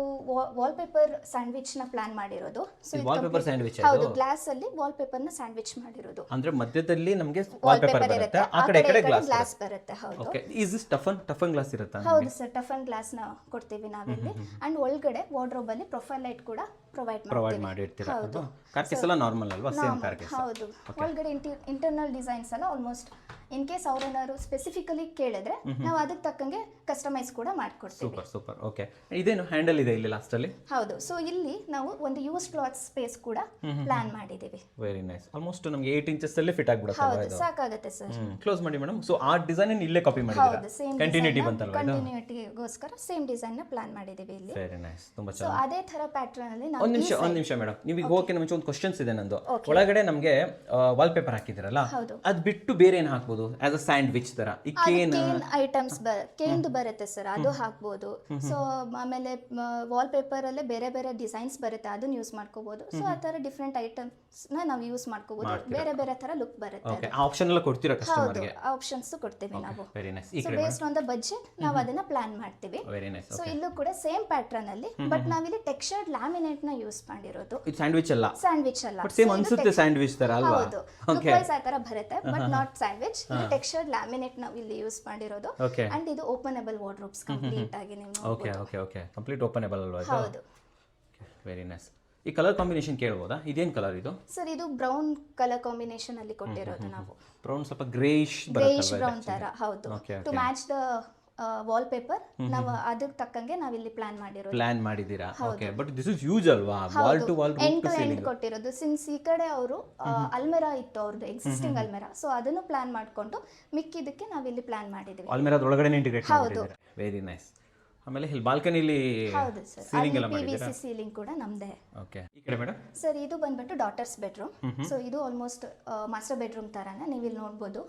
ವಾಲ್ ಪೇಪರ್ ಸ್ಯಾಂಡ್ವಿಚ್ ನ ಪ್ಲಾನ್ ಮಾಡಿರೋದು. So wallpaper sandwich? ಹೌದು, ಗ್ಲಾಸ್ ಅಲ್ಲಿ ವಾಲ್ ಪೇಪರ್ ನ ಸ್ಯಾಂಡ್ವಿಚ್ ಮಾಡಿರೋದು. ಅಂದ್ರೆ ಮಧ್ಯದಲ್ಲಿ ನಮಗೆ ವಾಲ್ಪೇಪರ್ ಬರುತ್ತೆ, ಆ ಕಡೆ ಗ್ಲಾಸ್ ಬರುತ್ತೆ. ಹೌದು. Okay, is this toughen glass ಇರುತ್ತಾ? ಹೌದು ಸರ್, ಟಫನ್ ಗ್ಲಾಸ್ ನ ಕೊಡ್ತೀವಿ ನಾವಿಲ್ಲಿ. ಅಂಡ್ ಒಳಗಡೆ ವಾರ್ಡ್ರೋಬ್ ಅಲ್ಲಿ ಪ್ರೊಫೈಲ್ ಲೈಟ್ ಕೂಡ ಪ್ರೊವೈಡ್ ಮಾಡಿರ್ತೀರಾ? ಹೌದು. ಕಾರ್ಕೇಸ್ ಎಲ್ಲ ನಾರ್ಮಲ್ ಅಲ್ವಾ? ಸೇಮ್ ಕಾರ್ಕೇಸ್. ಹೌದು. ಒಳಗಡೆ ಇಂಟರ್ನಲ್ ಡಿಸೈನ್ಸ್ ಎಲ್ಲ ಆಲ್ಮೋಸ್ಟ್ ಇನ್ ಕೇಸ್ ಅವ್ರೇನಾದ್ರು ಸ್ಪೆಸಿಫಿಕಲಿ ಕೇಳಿದ್ರೆ ನಾವು ಅದಕ್ಕೆ ತಕ್ಕಂಗೆ ಕಸ್ಟಮೈಸ್ ಕೂಡ ಮಾಡ್ಕೊಡ್ತೀವಿ. ಸೂಪರ್. ಓಕೆ, ಇದೇನು ಹ್ಯಾಂಡಲ್ ಇದೆ ಇಲ್ಲಿ ಲಾಸ್ಟ್ ಅಲ್ಲಿ? ಹೌದು. ಸೊ ಇಲ್ಲಿ ನಾವು ಒಂದು ಯೂಸ್ ಕ್ಲಾತ್ ಸ್ಪೇಸ್ ಕೂಡ ಪ್ಲಾನ್ ಮಾಡಿದೀವಿ. Very nice. ಆಲ್ಮೋಸ್ಟ್ ನಮಗೆ 8 ಇಂಚಸ್ ಅಲ್ಲಿ ಫಿಟ್ ಆಗ್ಬಿಡುತ್ತೆ. ಹೌದು, ಸಾಕಾಗುತ್ತೆ ಸರ್. ಕ್ಲೋಸ್ ಮಾಡಿ ಮೇಡಮ್. ಸೊ ಆ ಡಿಸೈನ್ ಇಲ್ಲೇ ಕಾಪಿ ಮಾಡಿದ್ದೀರಾ? ಹೌದು, ಸೇಮ್ ಕಂಟಿನ್ಯೂಟಿ ಬಂತಲ್ವಾ? ಕಂಟಿನ್ಯೂಟಿಗೋಸ್ಕರ ಸೇಮ್ ಡಿಸೈನ್ ನ ಪ್ಲಾನ್ ಮಾಡಿದೀವಿ ಇಲ್ಲಿ. ವೆರಿ ನೈಸ್, ತುಂಬಾ ಚೆನ್ನಾಗಿ. ಸೊ ಅದೇ ತರ ಪ್ಯಾಟರ್ನ್ ಅಲ್ಲಿ ನಾವು ಒಂದು ನಿಮಿಷ ಮೇಡಮ್, ನೀವು ಈಗ ಹೋಗಕ್ಕೆ ಮುಂಚೆ ಒಂದು ಕ್ವಶನ್ಸ್ ಇದೆ ನಂದು. ಒಳಗಡೆ ನಮಗೆ ವಾಲ್ ಪೇಪರ್ ಹಾಕಿದಿರಲ್ಲ, ಅದು ಬಿಟ್ಟು ಬೇರೆ ಏನು ಹಾಕ್ಬೋದು ಆಸ್ ಅ ಸ್ಯಾಂಡ್ವಿಚ್ ತರ? ಈ ಕೇನ್ ಐಟಮ್ಸ್ ಕೇನ್ದು ಬರುತ್ತೆ ಸರ್, ಅದು ಹಾಕ್ಬೋದು. ಸೊ ಆಮೇಲೆ ವಾಲ್ ಪೇಪರ್ ಅಲ್ಲೇ ಬೇರೆ ಬೇರೆ ಡಿಸೈನ್ಸ್ ಬರುತ್ತೆ, ಅದನ್ನ ಯೂಸ್ ಮಾಡ್ಕೋಬಹುದು. ಸೊ ಆ ತರ ಡಿಫ್ರೆಂಟ್ ಐಟಮ್ಸ್ ನ ನಾವು ಯೂಸ್ ಮಾಡ್ಕೋಬಹುದು. ಬೇರೆ ಬೇರೆ ತರ ಲುಕ್ ಬರುತ್ತೆ. ಓಕೆ, ಆ ಆಪ್ಷನ್ ಎಲ್ಲ ಕೊಡ್ತೀರಾ ಕಸ್ಟಮರ್ ಗೆ? ಆಪ್ಷನ್ಸ್ ಕೊಡ್ತೀವಿ ನಾವು. Very nice. So based on the budget ನಾವು ಅದನ್ನ ಪ್ಲಾನ್ ಮಾಡ್ತೀವಿ. Very nice. ಸೊ ಇಲ್ಲೂ ಕೂಡ ಸೇಮ್ ಪ್ಯಾಟರ್ನ್ ಅಲ್ಲಿ, ಬಟ್ ನಾವಿಲ್ಲಿ ಟೆಕ್ಸ್ಚರ್ಡ್ ಲ್ಯಾಮಿನೇಟ್ ನ ಯೂಸ್ ಮಾಡಿರೋದು. ಇದು ಸ್ಯಾಂಡ್ವಿಚ್ ಅಲ್ಲ? ಸ್ಯಾಂಡ್ವಿಚ್ ಅಲ್ಲ, ಬಟ್ ಸೇಮ್ ಅನ್ಸುತ್ತೆ ಸ್ಯಾಂಡ್ವಿಚ್ ತರ ಅಲ್ವಾ? ಹೌದು, ಲುಕ್ ವೈಸ್ ಆ ತರ ಬರುತ್ತೆ, ಬಟ್ ನಾಟ್ ಸ್ಯಾಂಡ್ವಿಚ್. ಇದು ಟೆಕ್ಸ್ಚರ್ಡ್ ಲ್ಯಾಮಿನೇಟ್ ನಾವು ಇಲ್ಲಿ ಯೂಸ್ ಮಾಡಿರೋದು. ಅಂಡ್ ಇದು ಓಪನಬಲ್ ವಾರ್ಡ್ರೋಬ್ಸ್ ಕಂಪ್ಲೀಟ್ ಆಗಿ ನೀವು ನೋಡಬಹುದು. ಓಕೆ, ಕಂಪ್ಲೀಟ್ ಓಪನಬಲ್ ಅಲ್ವಾ ಇದು? ಹೌದು. Very nice. ಈ ಕಲರ್ ಕಾಂಬಿನೇಷನ್ ಕೇಳಬಹುದಾ? ಇದೇನ್ ಕಲರ್ ಇದು? ಸರ್ ಇದು ಬ್ರೌನ್ ಕಲರ್ ಕಾಂಬಿನೇಷನ್ ಅಲ್ಲಿ ಕೊಟ್ಟಿರೋದು ನಾವು. ಬ್ರೌನ್ ಸ್ವಲ್ಪ ಗ್ರೇಯಿಶ್ ಬ್ರೌನ್ ತರ. ಹೌದು, to match the wallpaper ನಾವು ಅದಕ್ಕೆ ತಕ್ಕಂಗೆ ನಾವು ಇಲ್ಲಿ ಪ್ಲಾನ್ ಮಾಡಿದ್ದೀರಾ? Okay, but this is huge ಅಲ್ವಾ? Wall to wall end to end ಕೊಟ್ಟಿರೋದು. ಸಿನ್ಸ್ ಈ ಕಡೆ ಅವರು ಅಲ್ಮೆರಾ ಇತ್ತು ಅವ್ರದ್ದು, ಎಕ್ಸಿಸ್ಟಿಂಗ್ ಅಲ್ಮೆರಾ. ಸೊ ಅದನ್ನು ಪ್ಲಾನ್ ಮಾಡ್ಕೊಂಡು ಮಿಕ್ಕಿದಕ್ಕೆ ನಾವು ಇಲ್ಲಿ ಪ್ಲಾನ್ ಮಾಡಿದ್ದೀವಿ. ಅಲ್ಮೆರಾದ ಒಳಗಡೆ ಇಂಟಿಗ್ರೇಟ್ ಮಾಡಿದ್ದೀರಾ? Very nice. ಆಮೇಲೆ ಇಲ್ಲಿ ಬಾಲ್ಕನಿಲಿ ಹೌದು ಸರ್, ಸೀಲಿಂಗ್ ಎಲ್ಲ ಮಾಡಿದ್ದೀರಾ? PVC ಸೀಲಿಂಗ್ ಕೂಡ ನಮ್ದೇ. ಓಕೆ, ಈ ಕಡೆ ಮೇಡಮ್? ಸರ್ ಇದು ಬಂದ್ಬಿಟ್ಟು ಡಾಟರ್ಸ್ ಬೆಡ್ರೂಮ್. ಸೊ ಇದು ಆಲ್ಮೋಸ್ಟ್ ಮಾಸ್ಟರ್ ಬೆಡ್ರೂಮ್ ತರಾನೇ ನೀವು ಇಲ್ಲಿ ನೋಡ್ಬೋದು.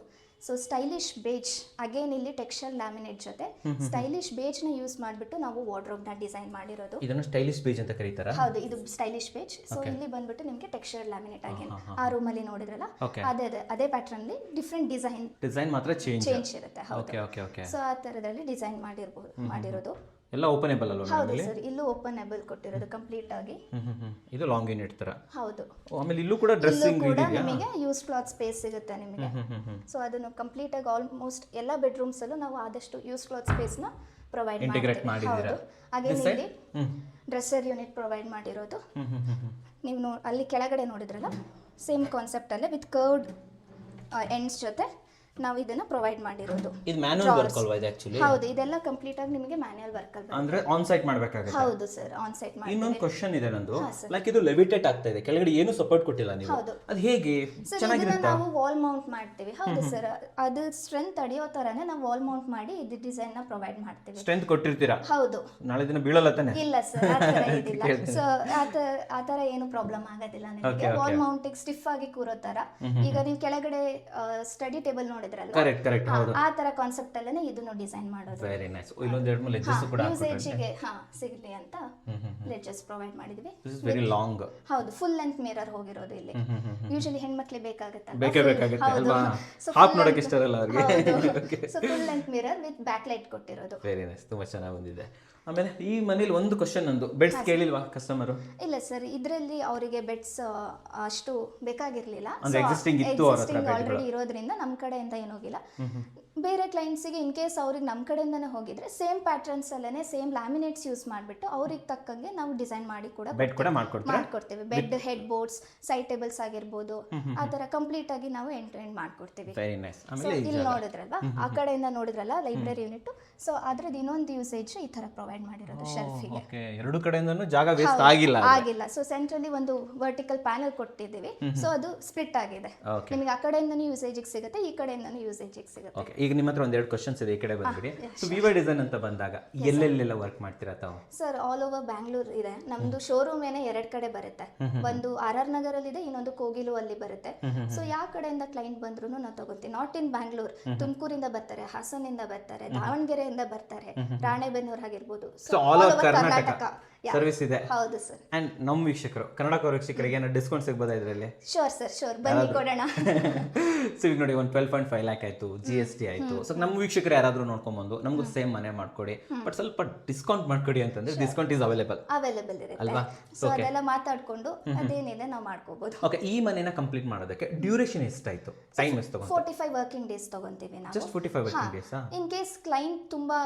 ಸೊ ಸ್ಟೈಲಿಶ್ ಬೇಜ್ ಅಗೇನ್ ಇಲ್ಲಿ ಟೆಕ್ಸ್ಚರ್ ಲ್ಯಾಮಿನೇಟ್ ಜೊತೆ ಸ್ಟೈಲಿಶ್ ಬೇಜ್ನ ಯೂಸ್ ಮಾಡಿಬಿಟ್ಟು ನಾವು ವಾರ್ಡ್ರೋಬ್ನ ಡಿಸೈನ್ ಮಾಡಿರೋದು. ಇದನ್ನು ಸ್ಟೈಲಿಶ್ ಬೇಜ್ ಅಂತ ಕರೀತಾರಾ? ಹೌದು, ಇದು ಸ್ಟೈಲಿಶ್ ಬೇಜ್. ಸೊ ಇಲ್ಲಿ ಬಂದ್ಬಿಟ್ಟು ನಿಮಗೆ ಟೆಕ್ಸ್ಚರ್ ಲ್ಯಾಮಿನೇಟ್ ಅಗೇನ್ ಆ ರೂಮಲ್ಲಿ ನೋಡಿದ್ರಲ್ಲ ಅದೇ ಪ್ಯಾಟರ್ನ್ ಡಿಫ್ರೆಂಟ್ ಡಿಸೈನ್ ಮಾತ್ರ ಚೇಂಜ್ ಇರುತ್ತೆ. Okay okay okay. ಸೊ ಆ ಥರದಲ್ಲಿ ಡಿಸೈನ್ ಮಾಡಿರೋದು. ಎಲ್ಲ ಓಪನೇಬಲ್ ಅಲ್ವಾ? ಹೌದು ಸರ್, ಇಲ್ಲೂ ಓಪನೇಬಲ್ ಕೊಟ್ಟಿರೋದು ಕಂಪ್ಲೀಟ್ ಆಗಿ. ಇದು ಲಾಂಗ್ ಯೂನಿಟ್ ತರ. ಹೌದು. ಆಮೇಲೆ ಇಲ್ಲೂ ಕೂಡ ಡ್ರೆಸ್ಸಿಂಗ್ ಕೂಡ ನಿಮಗೆ ಯೂಸ್ ಕ್ಲಾತ್ ಸ್ಪೇಸ್ ಸಿಗುತ್ತೆ ನಿಮಗೆ. ಸೊ ಅದನ್ನು ಕಂಪ್ಲೀಟ್ ಆಗಿ ಆಲ್ಮೋಸ್ಟ್ ಎಲ್ಲ ಬೆಡ್ರೂಮ್ಸ್ ಅಲ್ಲೂ ನಾವು ಆದಷ್ಟು ಯೂಸ್ ಕ್ಲಾತ್ ಸ್ಪೇಸ್ ನ ಪ್ರೊವೈಡ್ ಮಾಡಿದ್ದೀವಿ. ಹಾಗೆ ಇಲ್ಲಿ ಡ್ರೆಸ್ಸರ್ ಯೂನಿಟ್ ಪ್ರೊವೈಡ್ ಮಾಡಿರೋದು. ನೀವು ಅಲ್ಲಿ ಕೆಳಗಡೆ ನೋಡಿದ್ರಲ್ಲ ಸೇಮ್ ಕಾನ್ಸೆಪ್ಟ್ ಅಲ್ಲೇ ವಿತ್ ಕರ್ವ್ಡ್ ಎಂಡ್ಸ್ ಜೊತೆ ನಾವು ಇದನ್ನ ಪ್ರೊವೈಡ್ ಮಾಡಿರೋದು. ಇದು ಮ್ಯಾನ್ಯುವಲ್ ವರ್ಕ್ ಅಲ್ವಾ ಇದು ಆಕ್ಚುಲಿ? ಹೌದು, ಇದೆಲ್ಲ ಕಂಪ್ಲೀಟ್ ಆಗಿ ನಿಮಗೆ ಮ್ಯಾನ್ಯುವಲ್ ವರ್ಕ್ ಅಲ್ವಾ? ಅಂದ್ರೆ ಆನ್ ಸೈಟ್ ಮಾಡಬೇಕಾಗುತ್ತೆ. ಹೌದು ಸರ್, ಆನ್ ಸೈಟ್ ಮಾಡಿ. ಇನ್ನೊಂದು ಕ್ವೆಶ್ಚನ್ ಇದೆ ನಂದು, ಲೈಕ್ ಇದು ಲೆವಿಟೇಟ್ ಆಗ್ತಾ ಇದೆ, ಕೆಳಗಡೆ ಏನು ಸಪೋರ್ಟ್ ಕೊಟ್ಟಿಲ್ಲ ನೀವು, ಅದು ಹೇಗೆ? ಚೆನ್ನಾಗಿರುತ್ತೆ. ನಾವು ವಾಲ್ ಮೌಂಟ್ ಮಾಡ್ತೀವಿ. ಹೌದು ಸರ್, ಅದು ಸ್ಟ್ರೆಂತ್ ಅಡಿಯೋ ತರನೇ ನಾವು ವಾಲ್ ಮೌಂಟ್ ಮಾಡಿ ಇದು ಡಿಸೈನ್ ನ ಪ್ರೊವೈಡ್ ಮಾಡ್ತೀವಿ. ಸ್ಟ್ರೆಂತ್ ಕೊಟ್ಟಿರ್ತೀರಾ? ಹೌದು. ನಾಳೆ ದಿನ ಬೀಳಲ್ಲ ತಾನೆ? ಇಲ್ಲ ಸರ್, ಆ ತರ ಇದಿಲ್ಲ. ಸೊ ಆ ತರ ಏನು ಪ್ರಾಬ್ಲಮ್ ಆಗೋದಿಲ್ಲ ನಿಮಗೆ. ವಾಲ್ ಮೌಂಟಿಂಗ್ ಸ್ಟಿಫ್ ಆಗಿ ಕೂರೋ ತರ. ಈಗ ನೀವು ಕೆಳಗಡೆ ಸ್ಟಡಿ ಟೇಬಲ್ ನೋಡಿದ್ರಲ್ಲ, ಕರೆಕ್ಟ್ ಆ ತರ ಕಾನ್ಸೆಪ್ಟ್ ಅಲ್ಲೇನೆ ಇದನ್ನು ಡಿಸೈನ್ ಮಾಡೋದು. Very nice. ಇಲ್ಲೊಂದು ಎರಡು ಮೂರು ಲೆಡ್ಜಸ್ ಕೂಡ ಯೂಸೇಜ್ಗೆ ಸಿಗಲಿ ಅಂತ ಲೆಡ್ಜಸ್ ಪ್ರೊವೈಡ್ ಮಾಡಿದ್ವಿ. This is very long. ಹೌದು, ಫುಲ್ ಲೆಂತ್ ಮಿರರ್ ಹೋಗಿರೋದು ಇಲ್ಲಿ. ಯೂಶಲಿ ಹೆಣ್ಮಕ್ಳಿಗೆ ಬೇಕಾಗುತ್ತೆ ಅಲ್ವಾ? ಹಾಫ್ ನೋಡಕ್ಕೆ ಇಷ್ಟ ಇರಲ್ಲ ಅವರಿಗೆ. So full length mirror with back light ಕೊಟ್ಟಿರೋದು. ವೆರಿ ನೈಸ್, ತುಂಬಾ ಚೆನ್ನಾಗಿ ಬಂದಿದೆ. ಆಮೇಲೆ ಈ ಮನೇಲಿ ಒಂದು ಕ್ವಶನ್ ನಂದು, ಬೆಡ್ಸ್ ಕೇಳಿಲ್ವಾ ಕಸ್ಟಮರ್? ಇಲ್ಲ ಸರ್, ಇದರಲ್ಲಿ ಅವರಿಗೆ ಬೆಡ್ಸ್ ಅಷ್ಟು ಬೇಕಾಗಿರ್ಲಿಲ್ಲ. ಎಕ್ಸಿಸ್ಟಿಂಗ್ ಆಲ್ರೆಡಿ ಇರೋದ್ರಿಂದ ನಮ್ಮ ಕಡೆಯಿಂದ ಏನೋಗಿಲ್ಲ. ಬೇರೆ ಕ್ಲೈಂಟ್ಸಿಗೆ ಇನ್ ಕೇಸ್ ಅವ್ರಿಗೆ ನಮ್ಮ ಕಡೆಯಿಂದನೇ ಹೋಗಿದ್ರೆ ಸೇಮ್ ಪ್ಯಾಟರ್ನ್ಸ್ ಅಲ್ಲೇ ಸೇಮ್ ಲ್ಯಾಮಿನೇಟ್ಸ್ ಯೂಸ್ ಮಾಡಿಬಿಟ್ಟು ಅವ್ರಿಗೆ ತಕ್ಕಂಗೆ ನಾವು ಡಿಸೈನ್ ಮಾಡಿ ಕೂಡ ಬೆಡ್ ಕೂಡ ಮಾಡ್ಕೊಡ್ತೀವಿ. Bed, head boards, side tables ಆಗಿರ್ಬೋದು, ಆ ಥರ ಕಂಪ್ಲೀಟ್ ಆಗಿ ನಾವು ಎಂಡ್ ಟು ಎಂಡ್ ಮಾಡ್ಕೊಡ್ತೀವಿ. Very nice. ಇಲ್ಲಿ ನೋಡಿದ್ರಲ್ವಾ, ಆ ಕಡೆಯಿಂದ ನೋಡಿದ್ರಲ್ಲ ಲೈಬ್ರರಿ ಯೂನಿಟ್. ಸೊ ಅದ್ರದ್ದು ಇನ್ನೊಂದು ಯೂಸೇಜ್ ಈ ಥರ ಪ್ರೊವೈಡ್ ಮಾಡಿರೋದು ಶೆಲ್ಫಿಗೆ. ಓಕೆ, ಎರಡು ಕಡೆಯಿಂದನೂ ಜಾಗ ವೇಸ್ಟ್ ಆಗಿಲ್ಲ. ಸೊ ಸೆಂಟ್ರಲ್ಲಿ ಒಂದು ವರ್ಟಿಕಲ್ ಪ್ಯಾನಲ್ ಕೊಟ್ಟಿದ್ದೀವಿ. ಸೊ ಅದು ಸ್ಪ್ಲಿಟ್ ಆಗಿದೆ. ನಿಮಗೆ ಆ ಕಡೆಯಿಂದನೂ ಯೂಸೇಜಿಗೆ ಸಿಗುತ್ತೆ, ಈ ಕಡೆಯಿಂದನೂ ಯೂಸೇಜಿಗೆ ಸಿಗುತ್ತೆ. ಓಕೆ, ಈಗ ನಿಮ್ಮ ಹತ್ರ ಒಂದೆರಡು ಕ್ವಶನ್ಸ್ ಇದೆ, ಈ ಕಡೆ ಬಂದ್ಬಿಡಿ. ಸೊ ವಿವಾ ಡಿಸೈನ್ ಅಂತ ಬಂದಾಗ ಎಲ್ಲೆಲ್ಲೆಲ್ಲ ವರ್ಕ್ ಮಾಡ್ತೀರಾ ತಾವು? ಸರ್ ಆಲ್ ಓವರ್ ಬ್ಯಾಂಗ್ಳೂರ್ ಇದೆ ನಮ್ದು. ಶೋರೂಮ್ ಏನೇ 2 ಕಡೆ ಬರುತ್ತೆ. ಒಂದು RR ನಗರಲ್ಲಿ ಇದೆ, ಇನ್ನೊಂದು ಕೋಗಿಲು ಅಲ್ಲಿ ಬರುತ್ತೆ. ಸೊ ಯಾವ ಕಡೆಯಿಂದ ಕ್ಲೈಂಟ್ ಬಂದ್ರು ನಾವು ತಗೋತೀವಿ. ನಾಟ್ ಇನ್ ಬ್ಯಾಂಗ್ಳೂರ್, ತುಮಕೂರಿಂದ ಬರ್ತಾರೆ, ಹಾಸನಿಂದ ಬರ್ತಾರೆ, ದಾವಣಗೆರೆಯಿಂದ ಬರ್ತಾರೆ, ರಾಣೆಬೆನ್ನೂರು ಆಗಿರ್ಬೋದು. So all over Karnataka service ಇದೆ. ಹೌದು ಸರ್. ಅಂಡ್ ನಮ್ಮ ವೀಕ್ಷಕರು, ಕನ್ನಡ ವೀಕ್ಷಕರಿಗೆ ಏನೋ ಡಿಸ್ಕೌಂಟ್ ಸಿಗ್ಬೋದಾ ಇದರಲ್ಲಿ? ಶೋರ್ ಸರ್, ಶೋರ್, ಬನ್ನಿ ಕೊಡೋಣ. ಸೊ ಈಗ ನೋಡಿ, ಒಂದು 12.5 ಲ್ಯಾಕ್ ಆಯ್ತು, GST ಆಯ್ತು. ಸೊ ನಮ್ಮ ವೀಕ್ಷಕರು ಯಾರಾದ್ರೂ ನೋಡ್ಕೊಂಡ್ಬಂದು ನಮಗೂ ಸೇಮ್ ಮನೆ ಮಾಡ್ಕೊಡಿ, ಬಟ್ ಸ್ವಲ್ಪ ಡಿಸ್ಕೌಂಟ್ ಮಾಡ್ಕೊಡಿ ಅಂತಂದ್ರೆ ಡಿಸ್ಕೌಂಟ್ ಇಸ್ ಅವೈಲೇಬಲ್ ಇರುತ್ತೆ ಅಲ್ವಾ? ಸೊ ಅದೆಲ್ಲ ಮಾತಾಡ್ಕೊಂಡು ಅದೇನಿದೆ ನಾವು ಮಾಡ್ಕೋಬಹುದು. ಓಕೆ, ಈ ಮನೆನ ಕಂಪ್ಲೀಟ್ ಮಾಡೋದಕ್ಕೆ ಡ್ಯೂರೇಷನ್ ಎಷ್ಟಾಯ್ತು? ಟೈಮ್ ಎಷ್ಟು ತಗೊಂಡು? 45 ವರ್ಕಿಂಗ್ ಡೇಸ್ ತಗೊಂತೀವಿ ನಾವು. Just 45 working days. In case client ತುಂಬಾ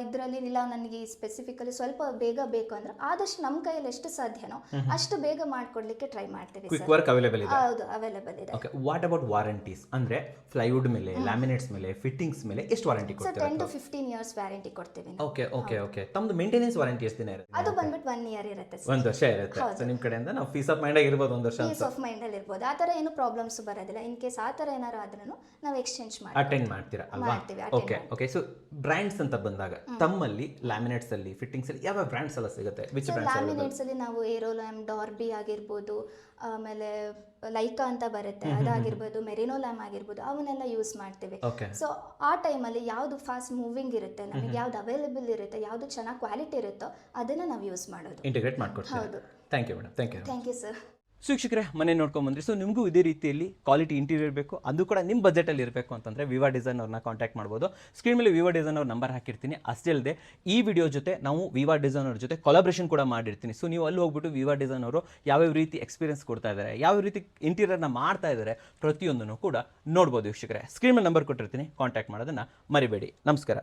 ಇದರಲ್ಲಿ ಇಲ್ಲ, ನನಗೆ ಸ್ಪೆಸಿಫಿಕಲಿ ಸ್ವಲ್ಪ ಬೇಗ ಬೇಕು ಅಂದ್ರೆ ಆದಷ್ಟು ನಮ್ಮ ಕೈಯಲ್ಲಿ ಎಷ್ಟು ಸಾಧ್ಯನೋ ಅಷ್ಟು ಬೇಗ ಮಾಡ್ಕೊಡ್ಲಿಕ್ಕೆ ಟ್ರೈ ಮಾಡ್ತೀವಿ. ಕ್ವಿಕ್ ವರ್ಕ್ ಅವೈಲೇಬಲ್ ಇದೆ? ಹೌದು, ಅವೈಲೇಬಲ್ ಇದೆ. Okay, what about warranties? ಅಂದ್ರೆ ಪ್ಲೈವುಡ್ ಮೇಲೆ, ಲ್ಯಾಮಿನೇಟ್ಸ್ ಮೇಲೆ, ಫಿಟ್ಟಿಂಗ್ಸ್ ಮೇಲೆ ಎಷ್ಟು ವಾರಂಟಿ ಕೊಡ್ತೀರಾ? 10 to 15 ಇಯರ್ಸ್ ವ್ಯಾರಂಟಿ ಕೊಡ್ತೀವಿ. Okay okay okay. ತಮ್ಮದು ಮೇಂಟೆನೆನ್ಸ್ ವಾರಂಟಿ ಎಷ್ಟು ದಿನ ಇರುತ್ತೆ? ಅದು ಬಂದ್ಬಿಟ್ಟು 1 ಇಯರ್ ಇರುತ್ತೆ. 1 ವರ್ಷ ಇರುತ್ತೆ. ಸೊ ನಿಮ್ಮ ಕಡೆಯಿಂದ ನಾವು ಪೀಸ್ ಆಫ್ ಮೈಂಡ್ ಆಗಿರ್ಬೋದು, 1 ವರ್ಷ ಪೀಸ್ ಆಫ್ ಮೈಂಡ್ ಅಲ್ಲಿ ಇರ್ಬೋದು. ಆ ತರ ಏನು ಪ್ರಾಬ್ಲಮ್ಸ್ ಬರೋದಿಲ್ಲ. ಇನ್ ಕೇಸ್ ಆ ತರ ಏನಾರು ಆದ್ರೂ ನಾವು ಎಕ್ಸ್ಚೇಂಜ್ ಅಟೆಂಡ್ ಮಾಡ್ತೀರಾ ಅಲ್ವಾ? Okay okay. ಸೊ ಬ್ರ್ಯಾಂಡ್ಸ್ ಅಂತ ಬಂದಾಗ ತಮ್ಮಲ್ಲಿ ಲ್ಯಾಮಿನೇಟ್ಸ್ ಅಲ್ಲಿ, ಫಿಟ್ಟಿಂಗ್ಸ್ ಅಲ್ಲಿ ಯಾವ ಬ್ರ್ಯಾಂಡ್ಸ್ ಎಲ್ಲ ಸಿಗುತ್ತೆ? Which brands? ಲ್ಯಾಮಿನೇಟ್ಸ್ ಅಲ್ಲಿ ನಾವು ಏರೋಲ್ಯಾಮ್, ಡಾರ್ಬಿ ಆಗಿರ್ಬೋದು, ಆಮೇಲೆ ಲೈಕಾ ಅಂತ ಬರುತ್ತೆ ಅದಾಗಿರ್ಬೋದು, ಮೆರಿನೋ ಲ್ಯಾಮ್ ಆಗಿರ್ಬೋದು, ಅವನ್ನೆಲ್ಲ ಯೂಸ್ ಮಾಡ್ತೀವಿ. ಸೊ ಆ ಟೈಮಲ್ಲಿ ಯಾವುದು ಫಾಸ್ಟ್ ಮೂವಿಂಗ್ ಇರುತ್ತೆ, ನಮಗೆ ಯಾವ್ದು ಅವೈಲೇಬಲ್ ಇರುತ್ತೆ, ಯಾವುದು ಚೆನ್ನಾಗಿ ಕ್ವಾಲಿಟಿ ಇರುತ್ತೋ ಅದನ್ನ ನಾವು ಯೂಸ್ ಮಾಡೋದು, ಇಂಟಿಗ್ರೇಟ್ ಮಾಡ್ಕೊಡ್ತೀವಿ. ಹೌದು. Thank you madam. Thank you sir. ವೀಕ್ಷಕರೇ, ಮನೆ ನೋಡ್ಕೊಂಬಂದ್ರಿ. ಸೊ ನಿಮಗೂ ಇದೇ ರೀತಿಯಲ್ಲಿ ಕ್ವಾಲಿಟಿ ಇಂಟೀರಿಯರ್ ಬೇಕು, ಅದು ಕೂಡ ನಿಮ್ಮ ಬಜೆಟಲ್ಲಿ ಇರಬೇಕು ಅಂತಂದರೆ ವಿವಾ ಡಿಸೈನ್ ಅವ್ರನ್ನ ಕಾಂಟ್ಯಾಕ್ಟ್ ಮಾಡ್ಬೋದು. ಸ್ಕ್ರೀನ್ ಮೇಲೆ ವಿವಾ ಡಿಸೈನ್ ಅವ್ರ ನಂಬರ್ ಹಾಕಿರ್ತೀನಿ. ಅಷ್ಟೇ ಅಲ್ಲದೆ ಈ ವಿಡಿಯೋ ಜೊತೆ ನಾವು ವಿವಾ ಡಿಸೈನ್ ಅವ್ರ ಜೊತೆ ಕೊಲಾಬ್ರೇಷನ್ ಕೂಡ ಮಾಡಿರ್ತೀನಿ. ಸೊ ನೀವು ಅಲ್ಲಿ ಹೋಗ್ಬಿಟ್ಟು ವಿವಾ ಡಿಸೈನ್ ಅವರು ಯಾವ್ಯಾವ ರೀತಿ ಎಕ್ಸ್ಪೀರಿಯನ್ಸ್ ಕೊಡ್ತಾ ಇದ್ದಾರೆ, ಯಾವ ರೀತಿ ಇಂಟೀರಿಯರ್ನ ಮಾಡ್ತಾ ಇದ್ದಾರೆ, ಪ್ರತಿಯೊಂದನ್ನು ಕೂಡ ನೋಡ್ಬೋದು. ವೀಕ್ಷಕರೇ, ಸ್ಕ್ರೀನ್ ಮೇಲೆ ನಂಬರ್ ಕೊಟ್ಟಿರ್ತೀನಿ, ಕಾಂಟ್ಯಾಕ್ಟ್ ಮಾಡೋದನ್ನು ಮರಿಬೇಡಿ. ನಮಸ್ಕಾರ.